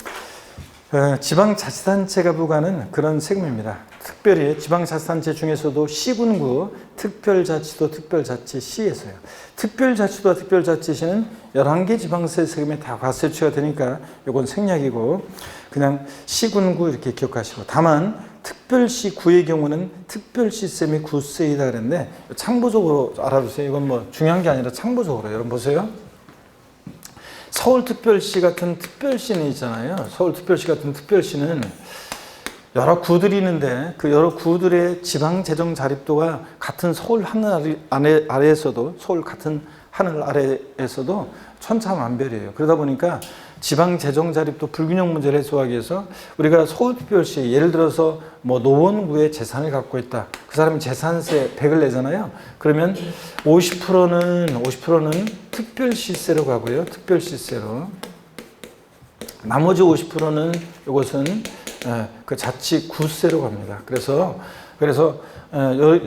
지방자치단체가 부과하는 그런 세금입니다. 특별히 지방자치단체 중에서도 시군구, 특별자치도, 특별자치, 시에서요. 특별자치도와 특별자치시는 11개 지방세 세금에 다 과세 유치가 되니까 이건 생략이고 그냥 시군구 이렇게 기억하시고, 다만 특별시 구의 경우는 특별시세금이 구세이다 그랬는데 참고적으로 알아두세요. 이건 뭐 중요한 게 아니라 참고적으로 여러분 보세요. 서울특별시 같은 특별시는 있잖아요. 서울특별시 같은 특별시는 여러 구들이 있는데 그 여러 구들의 지방재정 자립도가 같은 서울 하늘 아래에서도, 서울 같은 하늘 아래에서도 천차만별이에요. 그러다 보니까 지방재정 자립도 불균형 문제를 해소하기 위해서 우리가 서울특별시, 예를 들어서 뭐 노원구에 재산을 갖고 있다. 그 사람이 재산세 100을 내잖아요. 그러면 50%는 특별시세로 가고요. 특별시세로. 나머지 50%는 이것은 그 자치구세로 갑니다. 그래서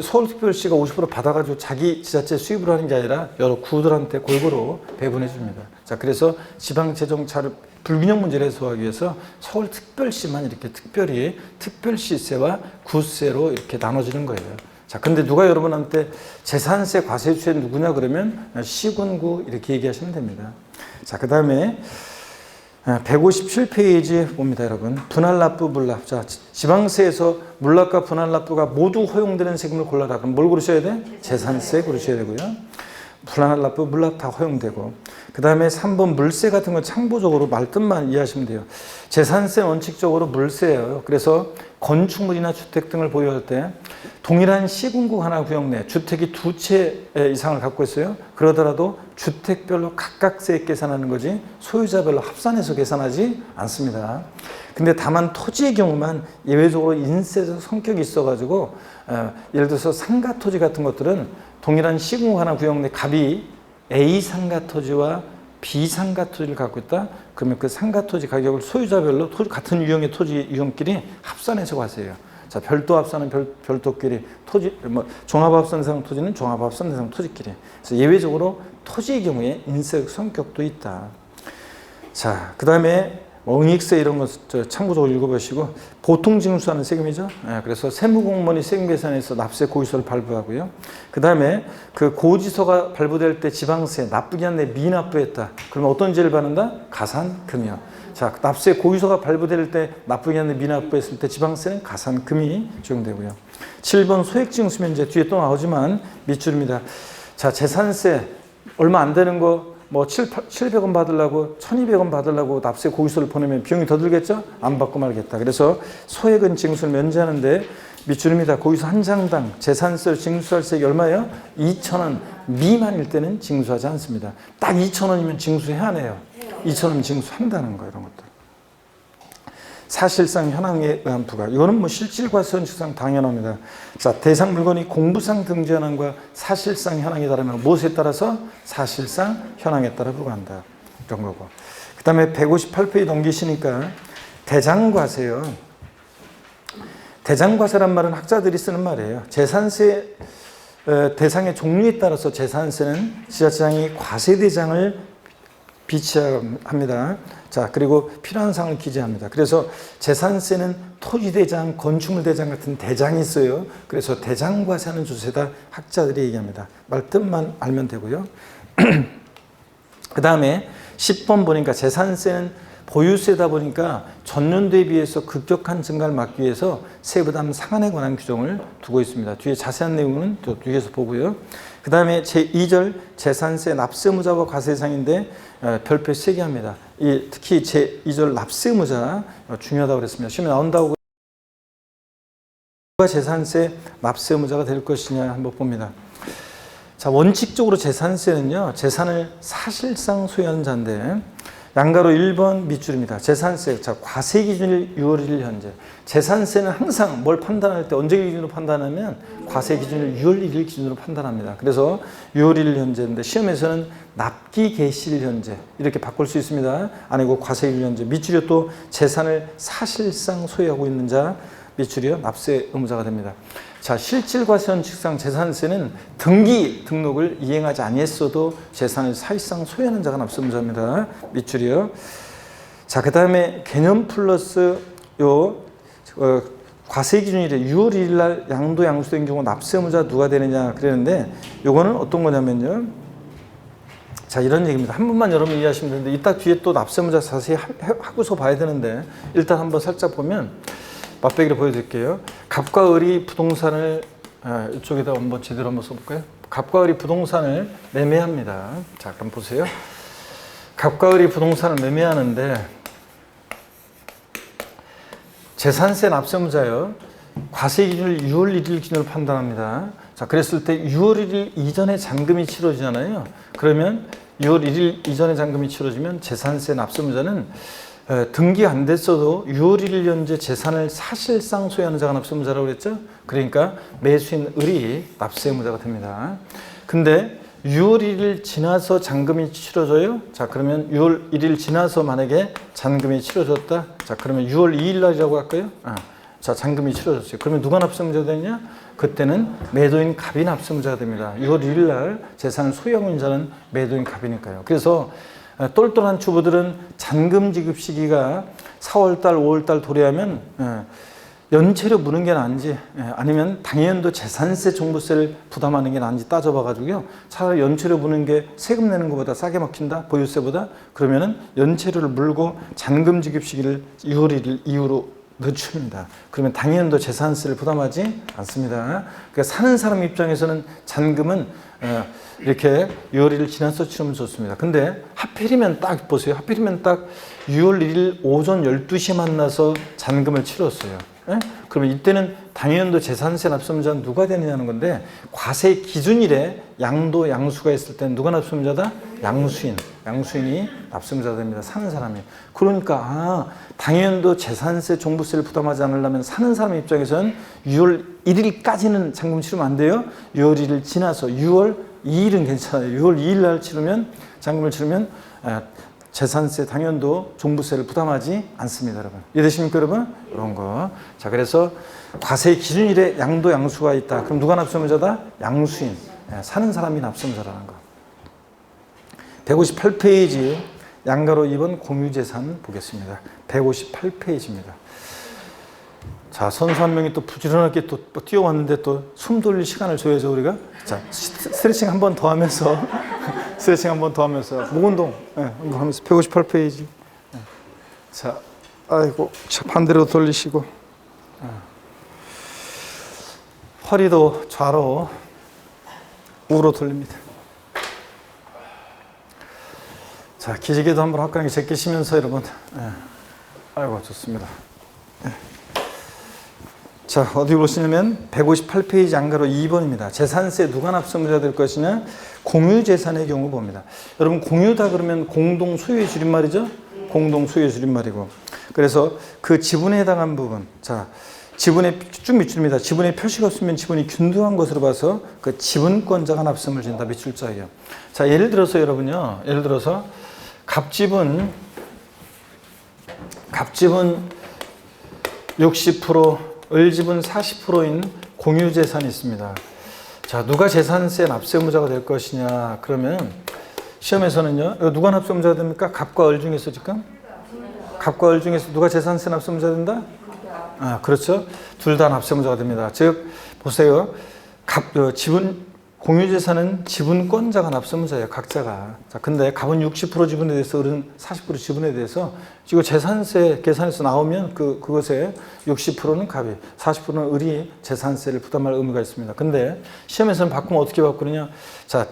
서울특별시가 50% 받아가지고 자기 지자체 수입으로 하는 게 아니라 여러 구들한테 골고루 배분해 줍니다. 자, 그래서 지방재정 자립 불균형 문제를 해소하기 위해서 서울특별시만 이렇게 특별히 특별시세와 구세로 이렇게 나눠지는 거예요. 자, 근데 누가 여러분한테 재산세 과세 주체 누구냐 그러면 시군구 이렇게 얘기하시면 됩니다. 자, 그 다음에 157페이지 봅니다, 여러분. 분할납부, 물납. 자, 지방세에서 물납과 분할납부가 모두 허용되는 세금을 골라라. 그럼 뭘 고르셔야 돼? 재산세 고르셔야 되고요. 분할납부, 물납 다 허용되고. 그 다음에 3번 물세 같은 건 참고적으로 말뜻만 이해하시면 돼요. 재산세 원칙적으로 물세예요. 그래서 건축물이나 주택 등을 보유할 때 동일한 시군구 하나 구역 내 주택이 2채 이상을 갖고 있어요. 그러더라도 주택별로 각각세 계산하는 거지 소유자별로 합산해서 계산하지 않습니다. 근데 다만 토지의 경우만 예외적으로 인세적 성격이 있어가지고 예를 들어서 상가토지 같은 것들은 동일한 시군구 하나 구역 내 갑이 A 상가토지와 B 상가토지를 갖고 있다. 그러면 그 상가토지 가격을 소유자별로 같은 유형의 토지 유형끼리 합산해서 과세해요. 자, 별도 합산은 별도끼리, 토지 종합합산 대상 토지는 종합합산 대상 토지끼리. 그래서 예외적으로 토지의 경우에 인세적 성격도 있다. 자, 그 다음에 응익세 이런 거 참고적으로 읽어보시고, 보통 징수하는 세금이죠. 그래서 세무공무원이 세금 계산에서 납세 고지서를 발부하고요. 그 다음에 그 고지서가 발부될 때 지방세 납부기 한내 미납부했다. 그러면 어떤 죄를 받는다? 가산금이요. 자, 납세 고지서가 발부될 때 납부기 한내 미납부했을 때 지방세는 가산금이 적용되고요. 7번 소액징수면제 뒤에 또 나오지만 밑줄입니다. 자, 재산세 얼마 안 되는 거 뭐 700원 받으려고 1200원 받으려고 납세 고지서를 보내면 비용이 더 들겠죠? 안 받고 말겠다. 그래서 소액은 징수를 면제하는데 밑줄입니다. 고지서 한 장당 재산세를 징수할 세액이 얼마예요? 2,000원 미만일 때는 징수하지 않습니다. 딱 2,000원이면 징수해야 하네요. 2,000원 징수한다는 거예요. 이런 것들. 사실상 현황에 의한 부과. 이거는 뭐 실질과세원칙상 당연합니다. 자, 대상 물건이 공부상 등재 현황과 사실상 현황에 따르면 무엇에 따라서? 사실상 현황에 따라 부과한다. 이런 거고. 그 다음에 158페이지 넘기시니까 대장과세요. 대장과세란 말은 학자들이 쓰는 말이에요. 재산세 대상의 종류에 따라서 재산세는 지자체장이 과세대장을 비치합니다. 자, 그리고 필요한 사항을 기재합니다. 그래서 재산세는 토지대장, 건축물대장 같은 대장이 있어요. 그래서 대장과세하는 주세다 학자들이 얘기합니다. 말뜻만 알면 되고요. 그 다음에 10번 보니까 재산세는 보유세다 보니까 전년도에 비해서 급격한 증가를 막기 위해서 세부담 상한에 관한 규정을 두고 있습니다. 뒤에 자세한 내용은 또 뒤에서 보고요. 그 다음에 제2절 재산세 납세의무자와 과세대상인데 별표 3개 합니다. 특히 제2절 납세의무자 중요하다고 그랬습니다. 시험에 나온다고. 누가 재산세 납세의무자가 될 것이냐 한번 봅니다. 자, 원칙적으로 재산세는요, 재산을 사실상 소유하는 자인데 양가로 1번 밑줄입니다. 재산세, 자, 과세 기준일 6월 1일 현재. 재산세는 항상 뭘 판단할 때 언제 기준으로 판단하면 과세 기준일 6월 1일 기준으로 판단합니다. 그래서 6월 1일 현재인데 시험에서는 납기 개시일 현재 이렇게 바꿀 수 있습니다. 아니고 과세 기준 현재. 밑줄이 또 재산을 사실상 소유하고 있는 자, 밑줄이요, 납세 의무자가 됩니다. 자, 실질과세원칙상 재산세는 등록을 이행하지 아니했어도 재산을 사실상 소유하는 자가 납세 의무자입니다. 밑줄이요. 자, 그 다음에 개념 플러스 과세 기준일에 6월 1일 날 양도 양수된 경우 납세 의무자 누가 되느냐 그랬는데 요거는 어떤 거냐면요. 자, 이런 얘기입니다. 한 번만 여러분 이해하시면 되는데 이따 뒤에 또 납세 의무자 자세히 하고서 봐야 되는데 일단 한번 살짝 보면 맛배기를 보여드릴게요. 갑과 을이 부동산을 이쪽에다 한번 제대로 한번 써볼까요? 갑과 을이 부동산을 매매합니다. 자, 그럼 보세요. 갑과 을이 부동산을 매매하는데 재산세 납세의무자요. 과세 기준을 6월 1일 기준으로 판단합니다. 자, 그랬을 때 6월 1일 이전에 잔금이 치러지잖아요. 그러면 6월 1일 이전에 잔금이 치러지면 재산세 납세의무자는 등기 안 됐어도 6월 1일 현재 재산을 사실상 소유하는 자가 납세의무자라고 그랬죠? 그러니까 매수인 을이 납세의무자가 됩니다. 근데 6월 1일 지나서 잔금이 치러져요? 자, 그러면 6월 1일 지나서 만약에 잔금이 치러졌다? 자, 그러면 6월 2일 날이라고 할까요? 자, 잔금이 치러졌어요. 그러면 누가 납세의무자가 되느냐? 그때는 매도인 갑이 납세의무자가 됩니다. 6월 1일 날 재산을 소유하고 있는 자는 매도인 갑이니까요. 그래서 똘똘한 주부들은 잔금 지급 시기가 4월달, 5월달 도래하면 연체료 무는 게 나은지 아니면 당연도 재산세, 종부세를 부담하는 게 나은지 따져봐가지고요. 차라리 연체료 무는 게 세금 내는 것보다 싸게 먹힌다, 보유세보다. 그러면은 연체료를 물고 잔금 지급 시기를 6월 1일 이후로 늦춥니다. 그러면 당연도 재산세를 부담하지 않습니다. 그러니까 사는 사람 입장에서는 잔금은 이렇게 6월 1일 지나서 치르면 좋습니다. 근데 하필이면 딱 보세요. 하필이면 딱 6월 1일 오전 12시에 만나서 잔금을 치렀어요. 그러면 이때는 당연도 재산세 납세의무자는 누가 되느냐는 건데 과세 기준일에 양도 양수가 있을 때는 누가 납세의무자다? 양수인이 납세의무자가 됩니다. 사는 사람이. 그러니까 당연도 재산세, 종부세를 부담하지 않으려면 사는 사람 입장에서는 6월 1일까지는 잔금 치르면 안 돼요. 6월 1일 지나서 6월 2일은 괜찮아요. 6월 2일 날 치르면 잔금을 치르면 재산세, 당연도, 종부세를 부담하지 않습니다, 여러분. 이해되십니까, 여러분? 이런 거. 자, 그래서 과세 기준일에 양도 양수가 있다. 그럼 누가 납세의무자다? 양수인. 사는 사람이 납세의무자라는 거. 158페이지 양가로 2번 공유재산 보겠습니다. 158페이지입니다. 자, 선수 한 명이 또 부지런하게 또 뛰어왔는데 또 숨 돌릴 시간을 줘야죠, 우리가. 자, 스트레칭 한 번 더 하면서 스트레칭 한 번 더 하면서 목 운동 한번 하면서 158페이지. 자, 아이고, 반대로 돌리시고 허리도 좌로 우로 돌립니다. 자, 기지개도 한번 화끈하게 제끼시면서 여러분. 아이고, 좋습니다. 자, 어디 보시냐면 158페이지 양가로 2번입니다. 재산세 누가 납세의무자 될 것이냐? 공유재산의 경우 봅니다. 여러분, 공유다 그러면 공동소유의 줄임말이죠? 공동소유의 줄임말이고, 그래서 그 지분에 해당한 부분, 자, 지분의 쭉 밑줄입니다. 지분의 표시가 없으면 지분이 균등한 것으로 봐서 그 지분권자가 납세금을 진다. 밑줄자예요. 자, 예를 들어서 여러분요. 예를 들어서 갑지분 60%, 을지분 40%인 공유재산이 있습니다. 자, 누가 재산세 납세의무자가 될 것이냐? 그러면 시험에서는요. 누가 납세의무자가 됩니까? 갑과 을 중에서 지금? 갑과 을 중에서 누가 재산세 납세의무자가 된다? 아, 그렇죠. 둘 다 납세의무자가 됩니다. 즉, 보세요. 공유재산은 지분권자가 납세의무자예요. 각자가. 자, 근데 갑은 60% 지분에 대해서 을은 40% 지분에 대해서 지금 재산세 계산에서 나오면 그것에 60%는 갑이, 40%는 을이 재산세를 부담할 의무가 있습니다. 근데 시험에서는 바꾸면 어떻게 바꾸느냐? 자,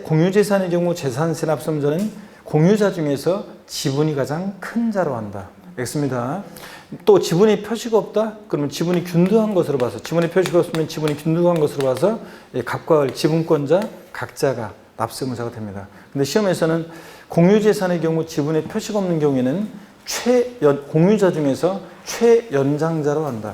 공유재산의 경우 재산세 납세의무자는 공유자 중에서 지분이 가장 큰 자로 한다. X입니다. 또 지분의 표시가 없다? 그러면 지분이 균등한 것으로 봐서, 지분의 표시가 없으면 지분이 균등한 것으로 봐서 갑과 을 지분권자 각자가 납세의무자가 됩니다. 근데 시험에서는 공유재산의 경우 지분의 표시가 없는 경우에는 공유자 중에서 최연장자로 한다.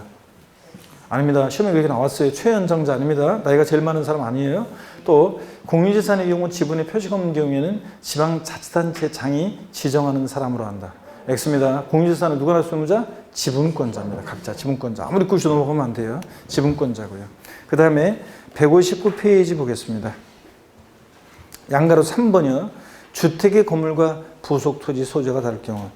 아닙니다. 시험에 그렇게 나왔어요. 최연장자 아닙니다. 나이가 제일 많은 사람 아니에요. 또 공유재산의 경우 지분의 표시가 없는 경우에는 지방자치단체장이 지정하는 사람으로 한다. X입니다. 공유재산은 누가 납세의무자? 지분권자입니다. 각자 지분권자. 아무리 꿀수 넘어가면 안 돼요. 지분권자고요. 그 다음에 159페이지 보겠습니다. 양가로 3번이요. 주택의 건물과 부속 토지 소재가 다를 경우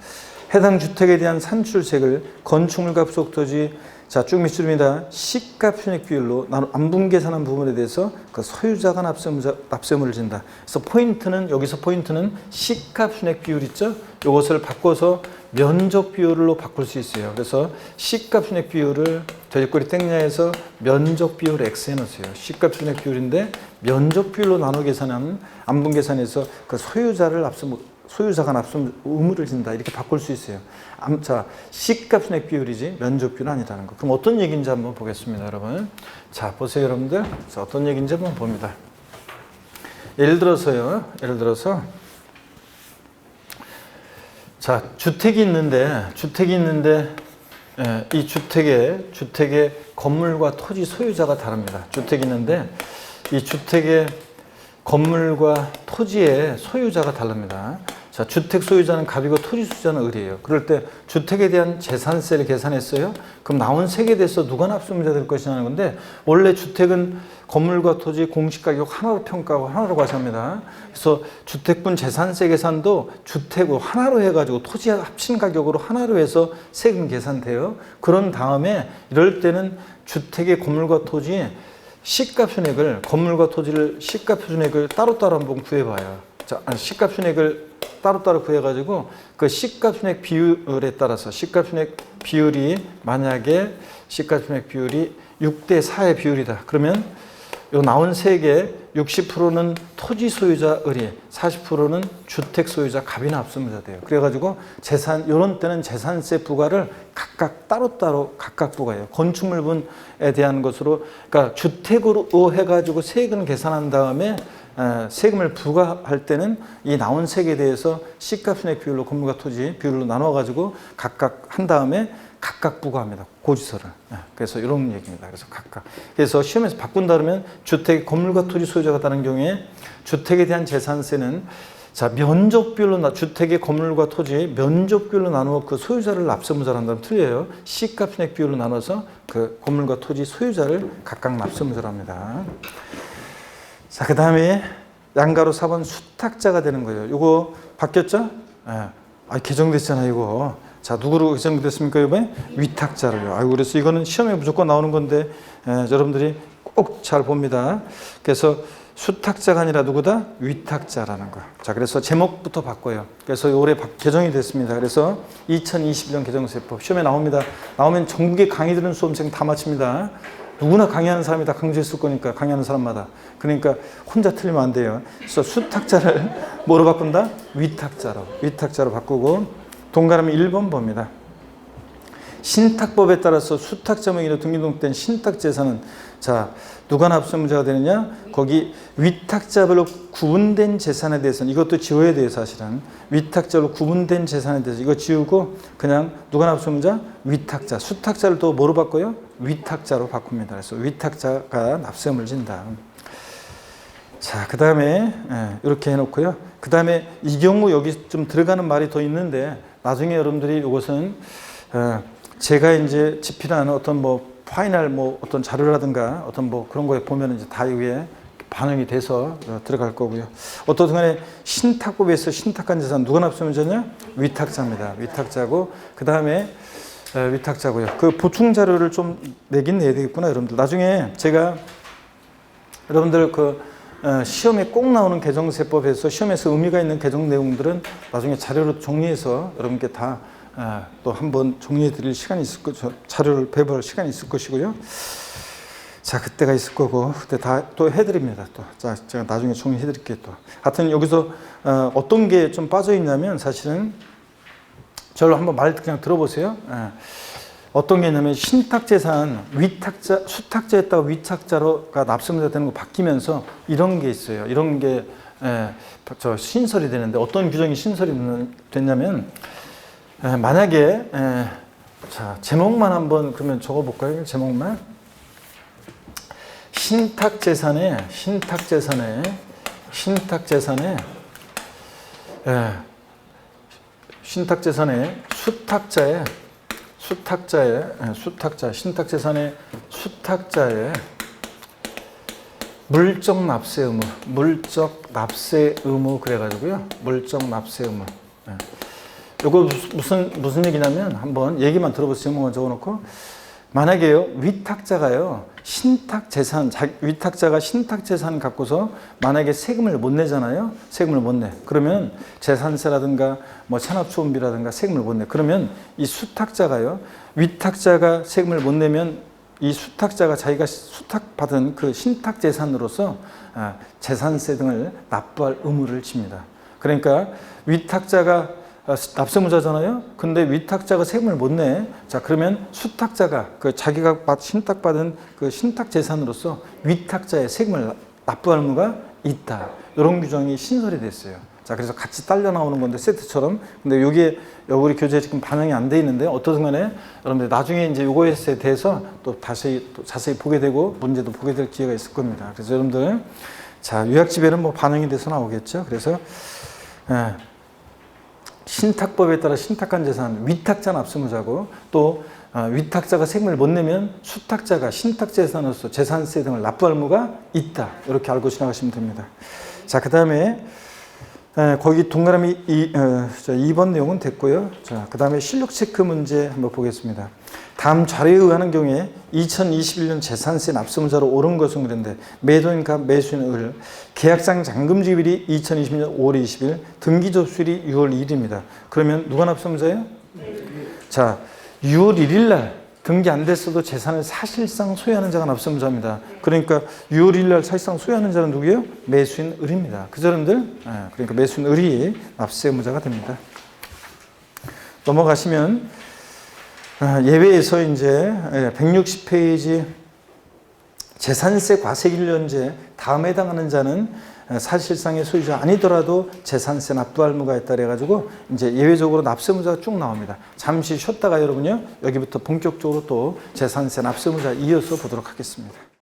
해당 주택에 대한 산출세를 건축물과 부속 토지, 자, 쭉 밑줄입니다. 시가 편익 비율로 안분계산한 부분에 대해서 그 소유자가 납세의무를 진다. 그래서 여기서 포인트는 시가 편익 비율 있죠? 이것을 바꿔서 면적 비율로 바꿀 수 있어요. 그래서 시가 편익 비율을 돼지꼬리 땡야에서 면적 비율 X에 넣으세요. 시가 편익 비율인데 면적 비율로 나눠 계산하면 안분계산에서 그 소유자가 납세 의무를 진다. 이렇게 바꿀 수 있어요. 자, 시가 편익 비율이지 면적 비율은 아니라는 거. 그럼 어떤 얘기인지 한번 보겠습니다, 여러분. 자, 보세요, 여러분들. 자, 어떤 얘기인지 한번 봅니다. 예를 들어서 자, 주택이 있는데 이 주택의 건물과 토지 소유자가 다릅니다. 주택이 있는데 이 주택의 건물과 토지의 소유자가 다릅니다. 자, 주택 소유자는 갑이고 토지 소유자는 을이에요. 그럴 때 주택에 대한 재산세를 계산했어요. 그럼 나온 세액에 대해서 누가 납세의무자 될 것이냐는 건데, 원래 주택은 건물과 토지 공시가격 하나로 평가하고 하나로 과세합니다. 그래서 주택분 재산세 계산도 주택으로 하나로 해가지고 토지 합친 가격으로 하나로 해서 세금 계산돼요. 그런 다음에 이럴 때는 주택의 건물과 토지에 시가편액을, 건물과 토지를 시가편액을 따로따로 한번 구해봐요. 자, 시가편액을 따로따로 구해가지고 그 시가편액 비율에 따라서 시가편액 비율이 만약에 시가편액 비율이 6대 4의 비율이다. 그러면 요 나온 세액의 60%는 토지 소유자 을이, 40%는 주택 소유자 갑이 납세의무자 돼요. 그래가지고 이런 때는 재산세 부과를 각각 따로따로 각각 부과해요. 건축물분에 대한 것으로, 그러니까 주택으로 해가지고 세금을 계산한 다음에 세금을 부과할 때는 이 나온 세액에 대해서 시가편액 비율로 건물과 토지 비율로 나눠가지고 각각 한 다음에 각각 부과합니다. 고지서를. 그래서 이런 얘기입니다. 그래서 각각. 그래서 시험에서 바꾼다 그러면 주택, 건물과 토지 소유자가 다른 경우에 주택에 대한 재산세는 자, 면적 비율로 주택의 건물과 토지 면적 비율로 나누어 그 소유자를 납세의무자로 한다면 틀려요. 시가편액 비율로 나눠서 그 건물과 토지 소유자를 각각 납세의무자로 합니다. 자, 그 다음에 양가로 4번 수탁자가 되는 거예요. 이거 바뀌었죠? 개정됐잖아요, 이거. 자, 누구로 개정됐습니까, 이번에? 위탁자로요. 그래서 이거는 시험에 무조건 나오는 건데, 여러분들이 꼭 잘 봅니다. 그래서 수탁자가 아니라 누구다? 위탁자라는 거. 자, 그래서 제목부터 바꿔요. 그래서 올해 개정이 됐습니다. 그래서 2021년 개정세법 시험에 나옵니다. 나오면 전국의 강의 들은 수험생 다 마칩니다. 누구나 강의하는 사람이 다 강조했을 거니까, 강의하는 사람마다. 그러니까 혼자 틀리면 안 돼요. 그래서 수탁자를 뭐로 바꾼다? 위탁자로 바꾸고, 동그라미 1번 봅니다. 신탁법에 따라서 수탁자 명의로 등기등록된 신탁재산은 자 누가 납세의무자가 되느냐? 거기 위탁자별로 구분된 재산에 대해서는 이것도 지워야 돼요. 사실은 위탁자로 구분된 재산에 대해서 이거 지우고 그냥 누가 납세의무자? 위탁자. 수탁자를 또 뭐로 바꿔요? 위탁자로 바꿉니다. 그래서 위탁자가 납세의무를 진다. 자, 그 다음에 이렇게 해놓고요. 그 다음에 이 경우 여기 좀 들어가는 말이 더 있는데 나중에 여러분들이 이것은 제가 이제 집필하는 어떤 뭐 파이널 뭐 어떤 자료라든가 어떤 뭐 그런 거에 보면 이제 다 위에 반영이 돼서 들어갈 거고요. 어떻든 간에 신탁법에서 신탁한 재산 누가 납세의무자냐? 위탁자입니다. 위탁자고 그 다음에 위탁자고요. 그 보충 자료를 좀 내긴 내야 되겠구나 여러분들. 나중에 제가 여러분들 그 시험에 꼭 나오는 개정세법에서 시험에서 의미가 있는 개정 내용들은 나중에 자료로 정리해서 여러분께 다 또 한번 정리해 드릴 시간이 있을 거죠. 자료를 배부할 시간이 있을 것이고요. 자, 그때가 있을 거고 그때 다 또 해드립니다. 또 자, 제가 나중에 정리해 드릴게요. 또 하여튼 여기서 어떤 게 좀 빠져 있냐면 사실은 저를 한번 말 그냥 들어보세요. 어떤 게 있냐면 신탁재산 위탁자 수탁자였다가 위탁자로가 납세의무자 되는 거 바뀌면서 이런 게 있어요. 이런 게 신설이 되는데 어떤 규정이 신설이 됐냐면 만약에 자 제목만 한번 그러면 적어볼까요? 제목만 신탁재산에 신탁재산의 수탁자의 물적 납세 의무 그래가지고요. 물적 납세 의무. 이거 무슨 얘기냐면 한번 얘기만 들어보세요. 제목만 적어놓고 만약에요 위탁자가 신탁재산 갖고서 만약에 세금을 못 내잖아요. 세금을 못 내. 그러면 재산세라든가 뭐 체납초음비라든가 세금을 못 내. 그러면 이 위탁자가 세금을 못 내면 이 수탁자가 자기가 수탁받은 그 신탁재산으로서 재산세 등을 납부할 의무를 집니다. 그러니까 위탁자가 납세의무자잖아요. 근데 위탁자가 세금을 못 내. 자, 그러면 수탁자가 그 자기가 신탁받은 그 신탁재산으로서 위탁자의 세금을 납부할 의무가 있다. 이런 규정이 신설이 됐어요. 자, 그래서 같이 딸려 나오는 건데 세트처럼. 근데 이게 우리 교재에 지금 반영이 안 돼 있는데 어떠든 간에 여러분들 나중에 이제 요거에 대해서 또 다시 또 자세히 보게 되고 문제도 보게 될 기회가 있을 겁니다. 그래서 여러분들 자, 요약집에는 뭐 반영이 돼서 나오겠죠. 그래서 신탁법에 따라 신탁한 재산 위탁자 납세의무자고 또 위탁자가 세금을 못 내면 수탁자가 신탁재산으로서 재산세 등을 납부할 의무가 있다. 이렇게 알고 지나가시면 됩니다. 자, 그 다음에 거기 동그라미 2번 내용은 됐고요. 자, 그 다음에 실력 체크 문제 한번 보겠습니다. 다음 자료에 의하는 경우에 2021년 재산세 납세의무자로 오른 것은 그런데 매도인값 매수인 을 계약상 잔금지일이 2020년 5월 20일 등기 접수일이 6월 1일입니다. 그러면 누가 납세의무자예요? 자, 6월 1일 날 등기 안 됐어도 재산을 사실상 소유하는 자가 납세의무자입니다. 그러니까 6월 1일 날 사실상 소유하는 자는 누구예요? 매수인 을입니다. 그죠, 여러분들? 그러니까 매수인 을이 납세의무자가 됩니다. 넘어가시면 예외에서 이제 160페이지 재산세 과세일련제 다음에 해당하는 자는 사실상의 소유자 아니더라도 재산세 납부할 의무가 있다 그래가지고 이제 예외적으로 납세의무자가 쭉 나옵니다. 잠시 쉬었다가 여러분요 여기부터 본격적으로 또 재산세 납세의무자 이어서 보도록 하겠습니다.